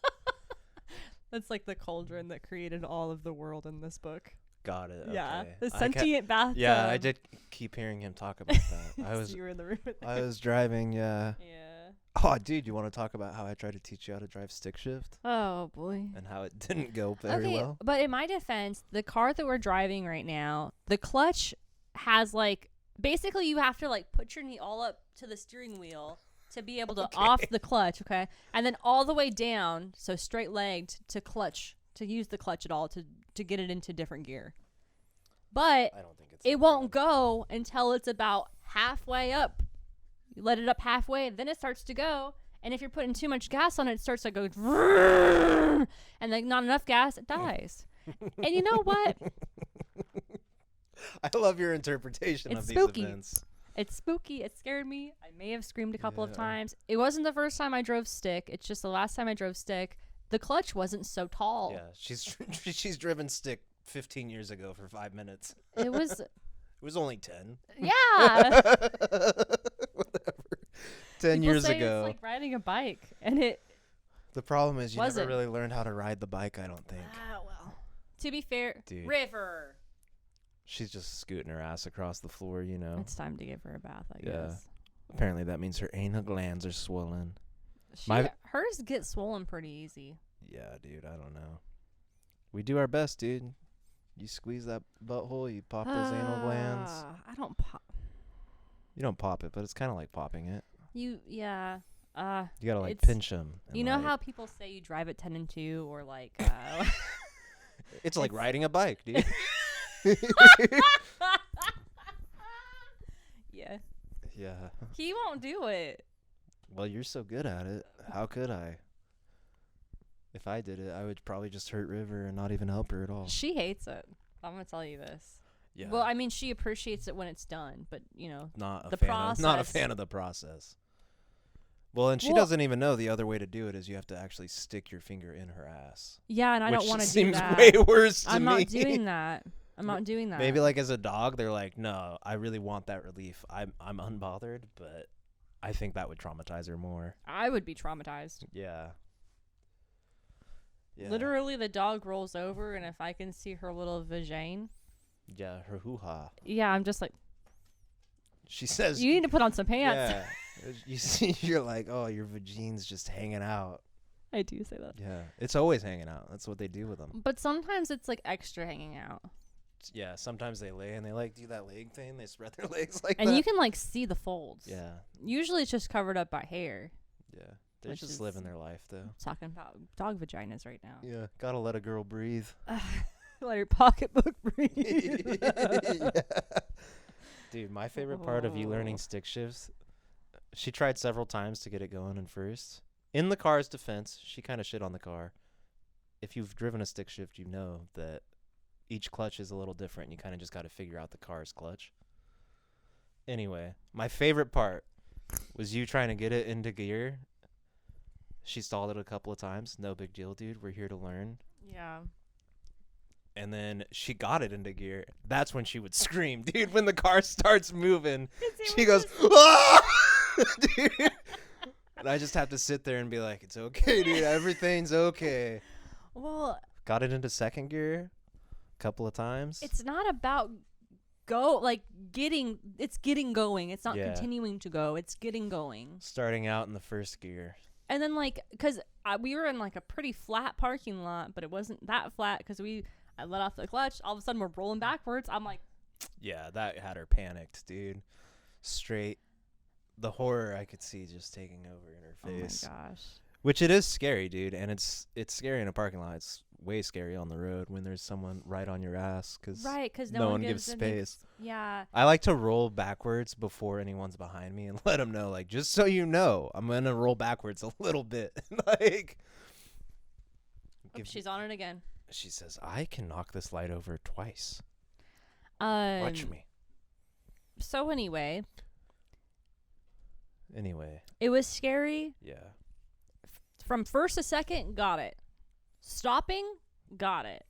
That's like the cauldron that created all of the world in this book. Got it. Yeah, Okay. the sentient bathtub. Yeah, I did keep hearing him talk about that. You were in the room with I was driving. Yeah. Yeah. Oh, dude, you want to talk about how I tried to teach you how to drive stick shift Oh boy. and how it didn't go very well? But in my defense, the car that we're driving right now, the clutch has like basically you have to like put your knee all up to the steering wheel to be able to off the clutch, okay? And then all the way down, so straight legged to clutch, to use the clutch at all to get it into different gear. But I don't think it won't go until it's about halfway up. You let it up halfway, then it starts to go. And if you're putting too much gas on it, it starts to go, and like not enough gas, it dies. And you know what? I love your interpretation It's of spooky. these events. It's spooky. It scared me. I may have screamed a couple of times. It wasn't the first time I drove stick. It's just the last time I drove stick. The clutch wasn't so tall. Yeah, she's driven stick 15 years ago for 5 minutes. It was. It was only 10. Yeah. Whatever. 10 People years say ago. It's like riding a bike, and it. The problem is you Was never it? really learned how to ride the bike, I don't think. Ah, well. To be fair, Dude. River. She's just scooting her ass across the floor, you know. It's time to give her a bath, I Yeah. guess. Apparently that means her anal glands are swollen. Hers get swollen pretty easy. Yeah, dude, I don't know. We do our best, dude. You squeeze that butthole, you pop those anal glands. I don't pop. You don't pop it, but it's kind of like popping it. Yeah. You gotta like It's- pinch them. You know how people say you drive at 10 and 2 or like it's like riding a bike, dude. Yeah. Yeah. He won't do it. Well, you're so good at it. How could I? If I did it, I would probably just hurt River and not even help her at all. She hates it. I'm going to tell you this. Yeah. Well, I mean, she appreciates it when it's done, but, you know, not a the fan process. not a fan of the process. Well, and she Well- doesn't even know the other way to do it is you have to actually stick your finger in her ass. yeah, and I which don't want to do seems that. way worse to I'm me. not doing that. I'm not doing that. Maybe like as a dog, they're like, no, I really want that relief. I'm unbothered, but I think that would traumatize her more. I would be traumatized. Yeah. Yeah. Literally, the dog rolls over, and if I can see her little vagine, Yeah, her hoo-ha. yeah, I'm just like, She says, you need to put on some pants. yeah. You see, you're like, oh, your vagine's just hanging out. I do say that. Yeah. It's always hanging out. That's what they do with them. But sometimes it's like extra hanging out. Yeah, sometimes they lay and they like do that leg thing. They spread their legs like And that. you can like see the folds. Yeah. Usually it's just covered up by hair. Yeah. They're Which just is- living their life, though. Talking about dog vaginas right now. Yeah. Gotta let a girl breathe. Let her pocketbook breathe. Yeah. Dude, my favorite part of you learning Oh. stick shifts, she tried several times to get it going in first. In the car's defense, she kind of shit on the car. If you've driven a stick shift, you know that each clutch is a little different. You kind of just got to figure out the car's clutch. Anyway, my favorite part was you trying to get it into gear. She stalled it a couple of times. No big deal, dude. We're here to learn. Yeah. And then she got it into gear. That's when she would scream, dude, when the car starts moving. She goes, ah! Dude. And I just have to sit there and be like, it's okay, dude. Everything's okay. Well, Got it into second gear a couple of times. it's not about it's getting going. It's not Yeah. continuing to go. It's getting going. Starting out in the first gear. And then because we were in like a pretty flat parking lot, but it wasn't that flat because I let off the clutch. All of a sudden we're rolling backwards. I'm like, Yeah, that had her panicked, dude. Straight. The horror I could see just taking over in her face. oh my gosh. Which it is scary, dude, and it's scary in a parking lot. It's way scary on the road when there's someone right on your ass because Right, because no one gives any- space. Yeah. I like to roll backwards before anyone's behind me and let them know, like, just so you know, I'm gonna roll backwards a little bit. Like, She's on it again. she says, I can knock this light over twice. Um, Watch me. So anyway, Anyway, it was scary. yeah. From first to second, got it. Stopping, got it.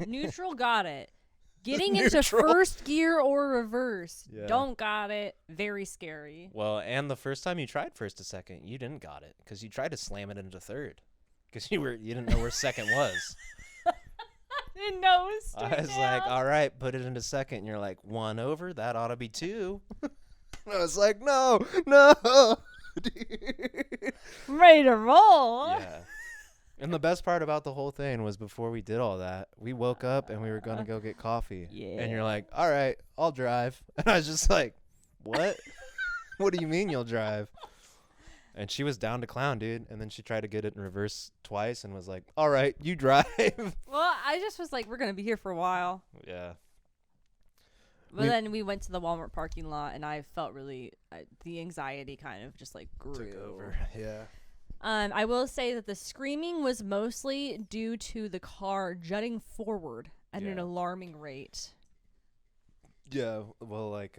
Neutral, got it. Getting into Neutral. first gear or reverse, Yeah. don't got it. Very scary. Well, and the first time you tried first to second, you didn't got it because you tried to slam it into third because you didn't know where second was. Didn't know it was I straight was down. like, all right, put it into second. And you're like, 1 over? That ought to be 2. And I was like, no. Dude. I'm ready to roll. Yeah. And the best part about the whole thing was before we did all that, we woke up and we were going to go get coffee. And you're like, all right, I'll drive. And I was just like, what? What do you mean you'll drive? And she was down to clown, dude. And then she tried to get it in reverse twice and was like, all right, you drive. Well, I just was like, we're going to be here for a while. Yeah. But then we went to the Walmart parking lot, and I felt really, the anxiety kind of just like grew. Took over. Yeah. I will say that the screaming was mostly due to the car jutting forward at an Yeah. alarming rate. Yeah. Well, like,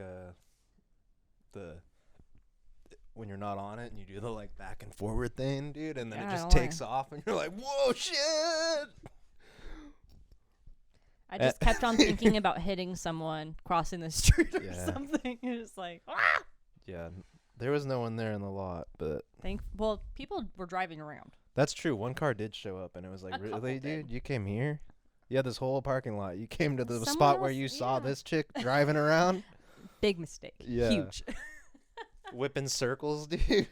when you're not on it and you do the like back and forward thing, dude, and then Yeah, it I just don't takes off and you're like, whoa, shit. I just kept on thinking about hitting someone crossing the street or Yeah. something. It was like, ah! Yeah. There was no one there in the lot, but Well, people were driving around. that's true. One car did show up and it was like, A couple really, did. dude? You came here? Yeah, this whole parking lot. You came to the Someone spot where else- you saw yeah. this chick driving around? Big mistake. Yeah. Huge. Whipping circles, dude. May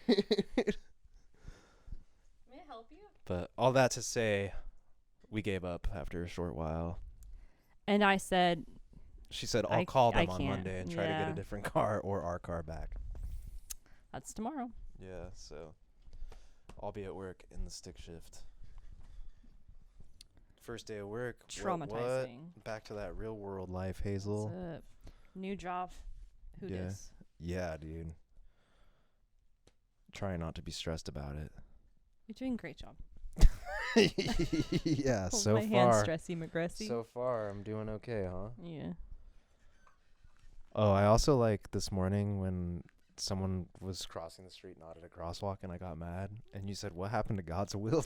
I help you? But all that to say, we gave up after a short while. And I said, She said, I'll call them on can't. Monday and try to get a different car or our car back. That's tomorrow. Yeah, so I'll be at work in the stick shift. First day of work. Traumatizing. What? Back to that real world life, Hazel. What's up? New job. Who dis? Yeah, dude. Try not to be stressed about it. You're doing a great job. Yeah, Hold so my far. hand, stressy McGressy. So far, I'm doing okay, huh? Yeah. Oh, I also like this morning when someone was crossing the street, not at a crosswalk, and I got mad. And you said, "What happened to God's will?"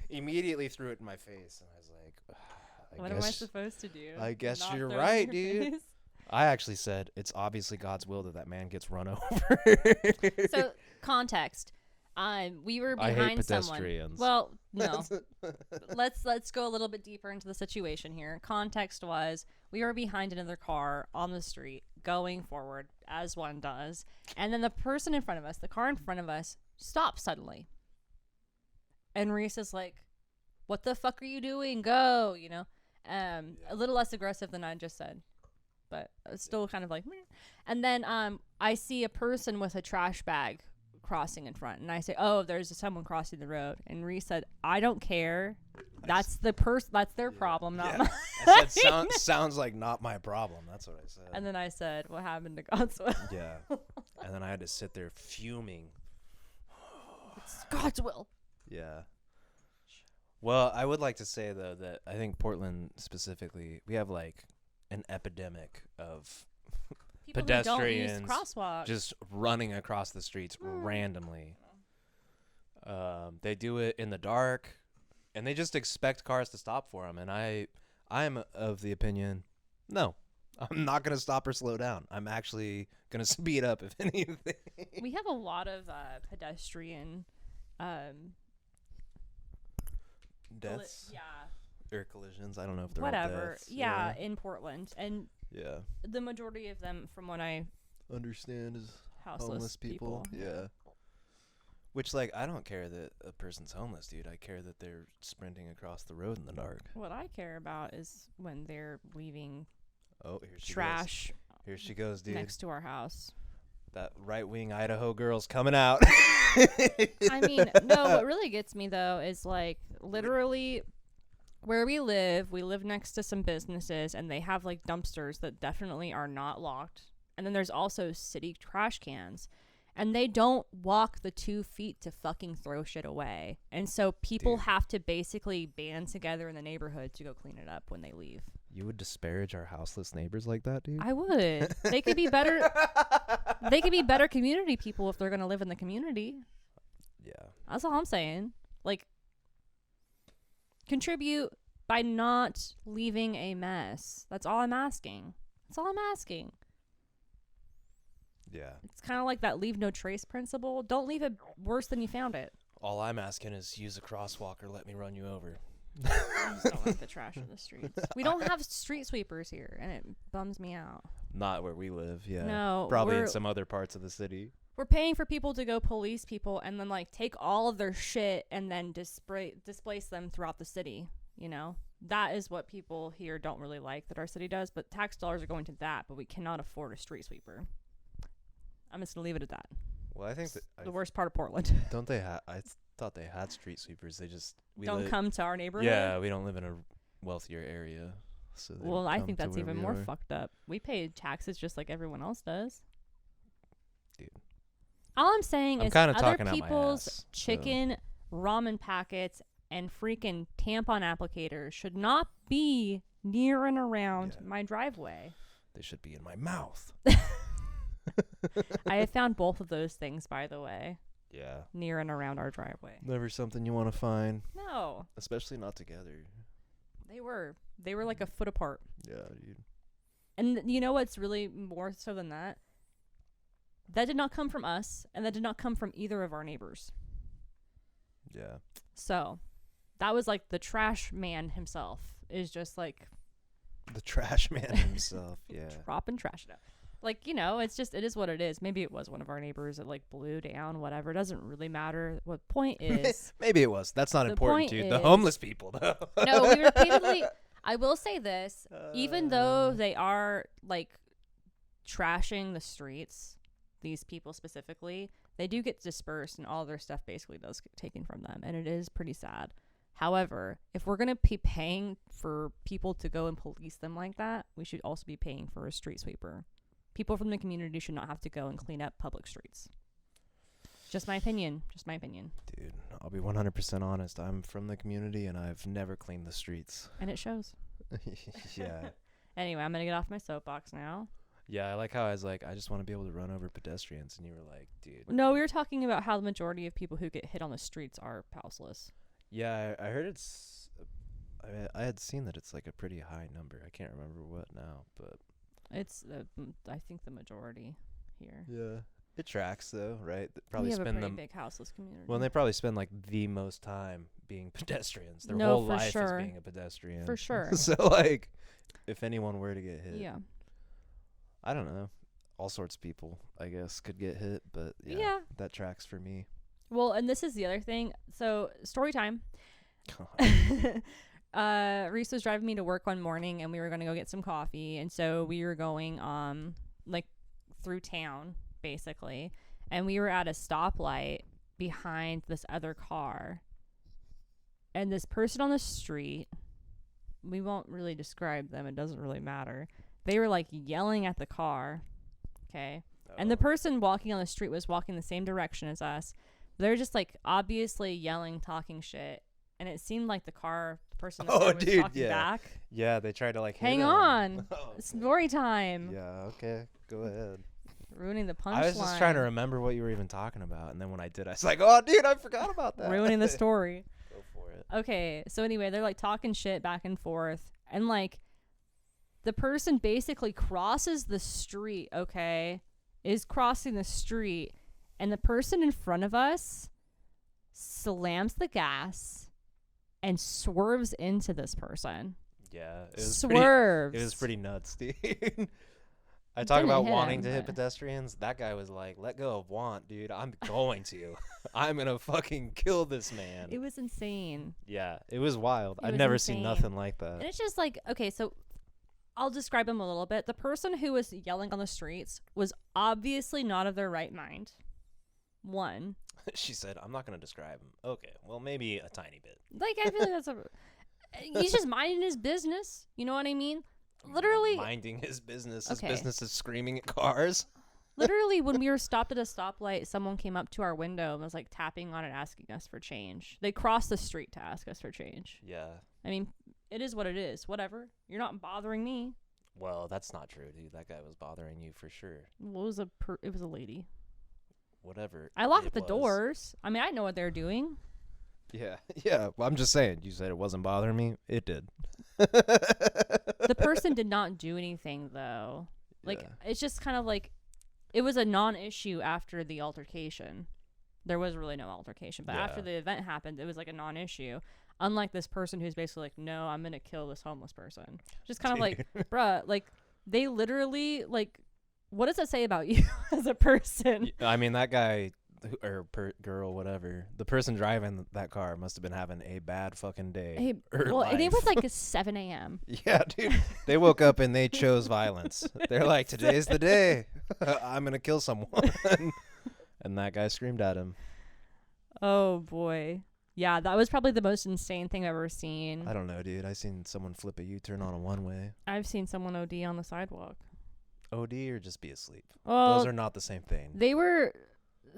Immediately threw it in my face, and I was like, What am I supposed to do? I guess Not you're throw it in right, your dude. face? I actually said it's obviously God's will that man gets run over. So context. We were I hate behind someone. pedestrians. Well, no. let's go a little bit deeper into the situation here. Context was we were behind another car on the street going forward as one does, and then the person in front of us, the car in front of us, stopped suddenly. And Reese is like, "What the fuck are you doing? Go!" You know, a little less aggressive than I just said, but still kind of like. Meh. And then I see a person with a trash bag crossing in front, and I say, "Oh, there's someone crossing the road." And Reese said, "I don't care. That's the person. That's their problem, not mine." I said, sounds like not my problem. That's what I said. And then I said, "What happened to God's will?" Yeah. And then I had to sit there fuming. It's God's will. Yeah. Well, I would like to say, though, that I think Portland specifically, we have like an epidemic of People pedestrians who don't use crosswalks. just running across the streets randomly. They do it in the dark, and they just expect cars to stop for them. And I'm of the opinion, no, I'm not going to stop or slow down. I'm actually going to speed up, if anything. We have a lot of pedestrian deaths yeah, or collisions. I don't know if they're whatever. all deaths. Yeah, in Portland, and Yeah. the majority of them, from what I Understand is houseless homeless people. Yeah. Which, like, I don't care that a person's homeless, dude. I care that they're sprinting across the road in the dark. What I care about is when they're leaving Oh, here she trash goes. Here she goes, dude. next to our house. That right-wing Idaho girl's coming out. I mean, no, what really gets me, though, is, like, literally where we live next to some businesses, and they have, like, dumpsters that definitely are not locked. And then there's also city trash cans. And they don't walk the 2 feet to fucking throw shit away. And so people have to basically band together in the neighborhood to go clean it up when they leave. You would disparage our houseless neighbors like that, dude? I would. They could be better. They could be better community people if they're going to live in the community. Yeah. That's all I'm saying. Like, contribute by not leaving a mess. That's all I'm asking. That's all I'm asking. Yeah. It's kind of like that leave no trace principle. Don't leave it worse than you found it. All I'm asking is use a crosswalk or let me run you over. I just don't like the trash in the streets. We don't have street sweepers here, and it bums me out. Not where we live, yeah. No, probably in some other parts of the city. We're paying for people to go police people and then, like, take all of their shit and then displace them throughout the city, you know? That is what people here don't really like that our city does, but tax dollars are going to that, but we cannot afford a street sweeper. I'm just going to leave it at that. Well, I think that the worst part of Portland. Don't they have? I thought they had street sweepers. They just don't come to our neighborhood. Yeah, we don't live in a wealthier area. So well, I think that's even more fucked up. We pay taxes just like everyone else does. Dude. All I'm saying is other people's ass, chicken ramen packets and freaking tampon applicators should not be near and around my driveway. They should be in my mouth. I have found both of those things, by the way. Yeah. Near and around our driveway. Never something you want to find. No. Especially not together. They were like a foot apart. Yeah, dude. And you know what's really more so than that? That did not come from us, and that did not come from either of our neighbors. Yeah. So, that was like the trash man himself is just like... The trash man himself, yeah. Drop and trash it up. Like, you know, it's just, it is what it is. Maybe it was one of our neighbors that like blew down, whatever. It doesn't really matter. What point is, Maybe it was. That's not The important, point dude. The is- homeless people, though. no, we repeatedly, I will say this, even though they are like trashing the streets, these people specifically, they do get dispersed and all their stuff basically does get taken from them. And it is pretty sad. However, if we're going to be paying for people to go and police them like that, we should also be paying for a street sweeper. People from the community should not have to go and clean up public streets. Just my opinion. Just my opinion. Dude, I'll be 100% honest. I'm from the community, and I've never cleaned the streets. And it shows. Yeah. Anyway, I'm going to get off my soapbox now. Yeah, I like how I was like, I just want to be able to run over pedestrians, and you were like, dude. No, we were talking about how the majority of people who get hit on the streets are houseless. Yeah, I heard it's. I had seen that it's like a pretty high number. I can't remember what now, but. It's, I think, the majority here. Yeah. It tracks though, right? They We probably have a spend pretty them. big houseless community. Well, they probably spend like the most time being pedestrians. Their No, whole for life sure. is being a pedestrian. For sure. So like, if anyone were to get hit, Yeah. I don't know. All sorts of people, I guess, could get hit, but Yeah. that tracks for me. Well, and this is the other thing. So, story time. Reese was driving me to work one morning and we were going to go get some coffee. And so we were going, like through town basically. And we were at a stoplight behind this other car. And this person on the street, we won't really describe them. It doesn't really matter. They were like yelling at the car. Okay. And the person walking on the street was walking the same direction as us. They're just like obviously yelling, talking shit. And it seemed like the person in the car was talking back. Yeah, they tried to like hit Hang him. on. Oh, Story time. yeah, okay. Go ahead. Ruining the punchline. I was just trying to remember what you were even talking about, and then when I did, I was like, "Oh, dude, I forgot about that." Ruining the story. Go for it. Okay, so anyway, they're like talking shit back and forth, and like the person basically crosses the street, okay? Is crossing the street, and the person in front of us slams the gas and swerves into this person. Yeah, it was Swerves. It was pretty nuts, dude. I talk Didn't about hit wanting him, to hit but- pedestrians. That guy was like, "Let go of want, dude. I'm going to. I'm gonna fucking kill this man." It was insane. Yeah, it was wild. It I've was never insane. seen nothing like that. And it's just like, okay, so I'll describe him a little bit. The person who was yelling on the streets was obviously not of their right mind. One. She said, "I'm not gonna describe him." Okay, well, maybe a tiny bit. Like, I feel like that's he's just minding his business. You know what I mean? Literally, Minding his business. His Okay. business is screaming at cars. literally, when we were stopped at a stoplight, someone came up to our window and was like tapping on it, asking us for change. They crossed the street to ask us for change. Yeah. I mean, it is what it is. Whatever. You're not bothering me. Well, that's not true, dude. That guy was bothering you for sure. Well, it was a lady. Whatever. I locked it the was. doors. I mean, I know what they're doing. Yeah. Yeah. Well, I'm just saying. You said it wasn't bothering me. It did. The person did not do anything though. Like, Yeah. it's just kind of like it was a non-issue after the altercation. There was really no altercation, but after Yeah. the event happened, it was like a non-issue. Unlike this person who's basically like, "No, I'm gonna kill this homeless person." Just kind of like, bruh, like they literally like, what does that say about you as a person? I mean, that guy or girl, whatever, the person driving that car must have been having a bad fucking day. Hey, or well, and it was life. like 7 a.m. Yeah, dude. They woke up and they chose violence. They're like, "Today's the day. I'm gonna kill someone." And that guy screamed at him. Oh boy, yeah, that was probably the most insane thing I've ever seen. I don't know, dude. I seen someone flip a U-turn on a one-way. I've seen someone OD on the sidewalk. OD or just be asleep. Well, Those are not the same thing. they were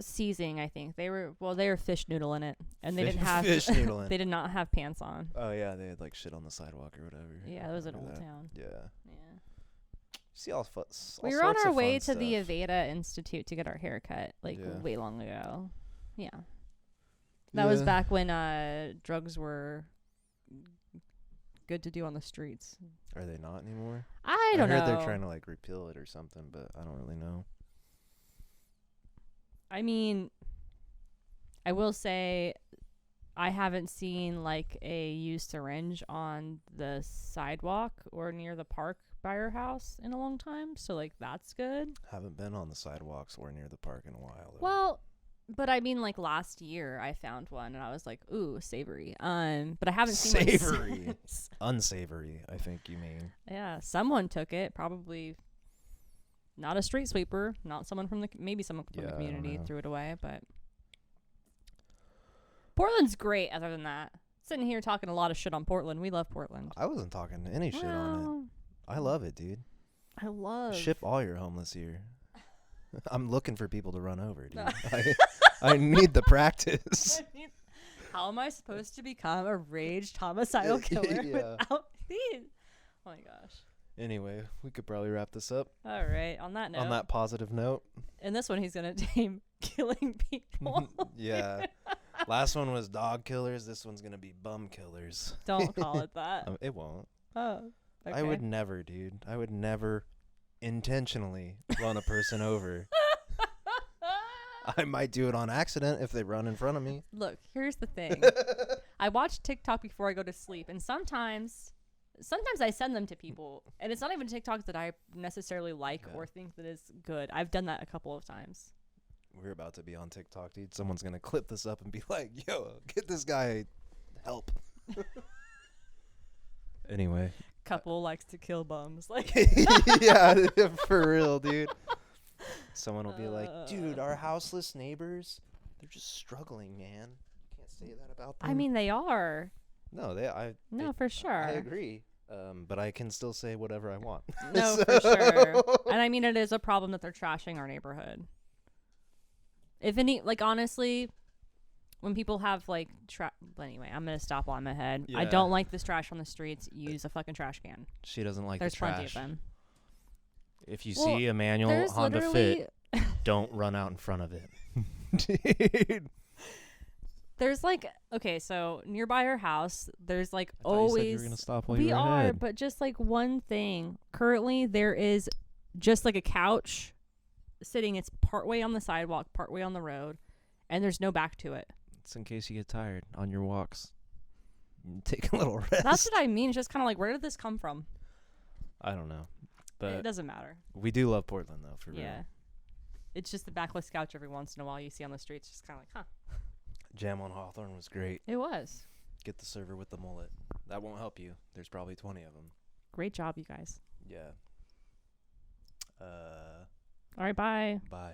seizing, I think. They were fish noodling it, and they Fish- didn't have fish noodling. they did not have pants on. Oh yeah, they had like shit on the sidewalk or whatever. Yeah, it was in Remember Old that. Town. Yeah. Yeah. See all We were on sorts our of way fun to the stuff. Aveda Institute to get our hair cut, like Yeah. way long ago. Yeah. That was Yeah. back when drugs were good to do on the streets. Are they not anymore? I don't heard know. they're trying to like repeal it or something, but I don't really know. I mean, I will say I haven't seen like a used syringe on the sidewalk or near the park by our house in a long time, so like that's good. Haven't been on the sidewalks or near the park in a while. Though. Well, but I mean, like last year I found one and I was like, ooh, savory. But I haven't seen one savory, since. unsavory. I think you mean. Yeah, someone took it. Probably not a street sweeper, not someone from the maybe someone from the community threw it away, but Portland's great. Other than that, sitting here talking a lot of shit on Portland. We love Portland. I wasn't talking any shit on it. I love it, dude. I love Ship all your homeless here. I'm looking for people to run over, dude. I need the practice. How am I supposed to become a raged homicidal killer without these? Oh my gosh. Anyway, we could probably wrap this up. All right. On that note. On that positive note. And this one, he's gonna name killing people. Yeah. Last one was dog killers. This one's gonna be bum killers. Don't call it that. It won't. Oh. Okay. I would never, dude. I would never intentionally run a person over. I might do it on accident if they run in front of me. Look, here's the thing. I watch TikTok before I go to sleep, and sometimes I send them to people, and it's not even TikTok that I necessarily like or think that is good. I've done that a couple of times. We're about to be on TikTok, dude. Someone's going to clip this up and be like, yo, get this guy help. Anyway. Couple likes to kill bums. Like yeah, for real, dude. Someone will be like, dude, our houseless neighbors, they're just struggling, man. You can't say that about them. I mean, they are. No, for sure. I agree. But I can still say whatever I want. No, for sure. And I mean, it is a problem that they're trashing our neighborhood. If any, like, honestly, when people have, like, anyway, I'm going to stop while I'm ahead. Yeah. I don't like this trash on the streets. Use a fucking trash can. She doesn't like There's the trash. Plenty of them. If you see a manual Honda Fit, don't run out in front of it. Dude. There's like, okay, so nearby our house, there's like I thought you said you were gonna stop while you were ahead. But just like one thing. Currently, there is just like a couch sitting. It's partway on the sidewalk, partway on the road, and there's no back to it. It's in case you get tired on your walks. Take a little rest. That's what I mean. It's just kind of like, where did this come from? I don't know. But it doesn't matter. We do love Portland, though, for real. Yeah. It's just the backless couch every once in a while you see on the streets. Just kind of like, huh. Jam on Hawthorne was great. It was. Get the server with the mullet. That won't help you. There's probably 20 of them. Great job, you guys. Yeah. All right, bye. Bye.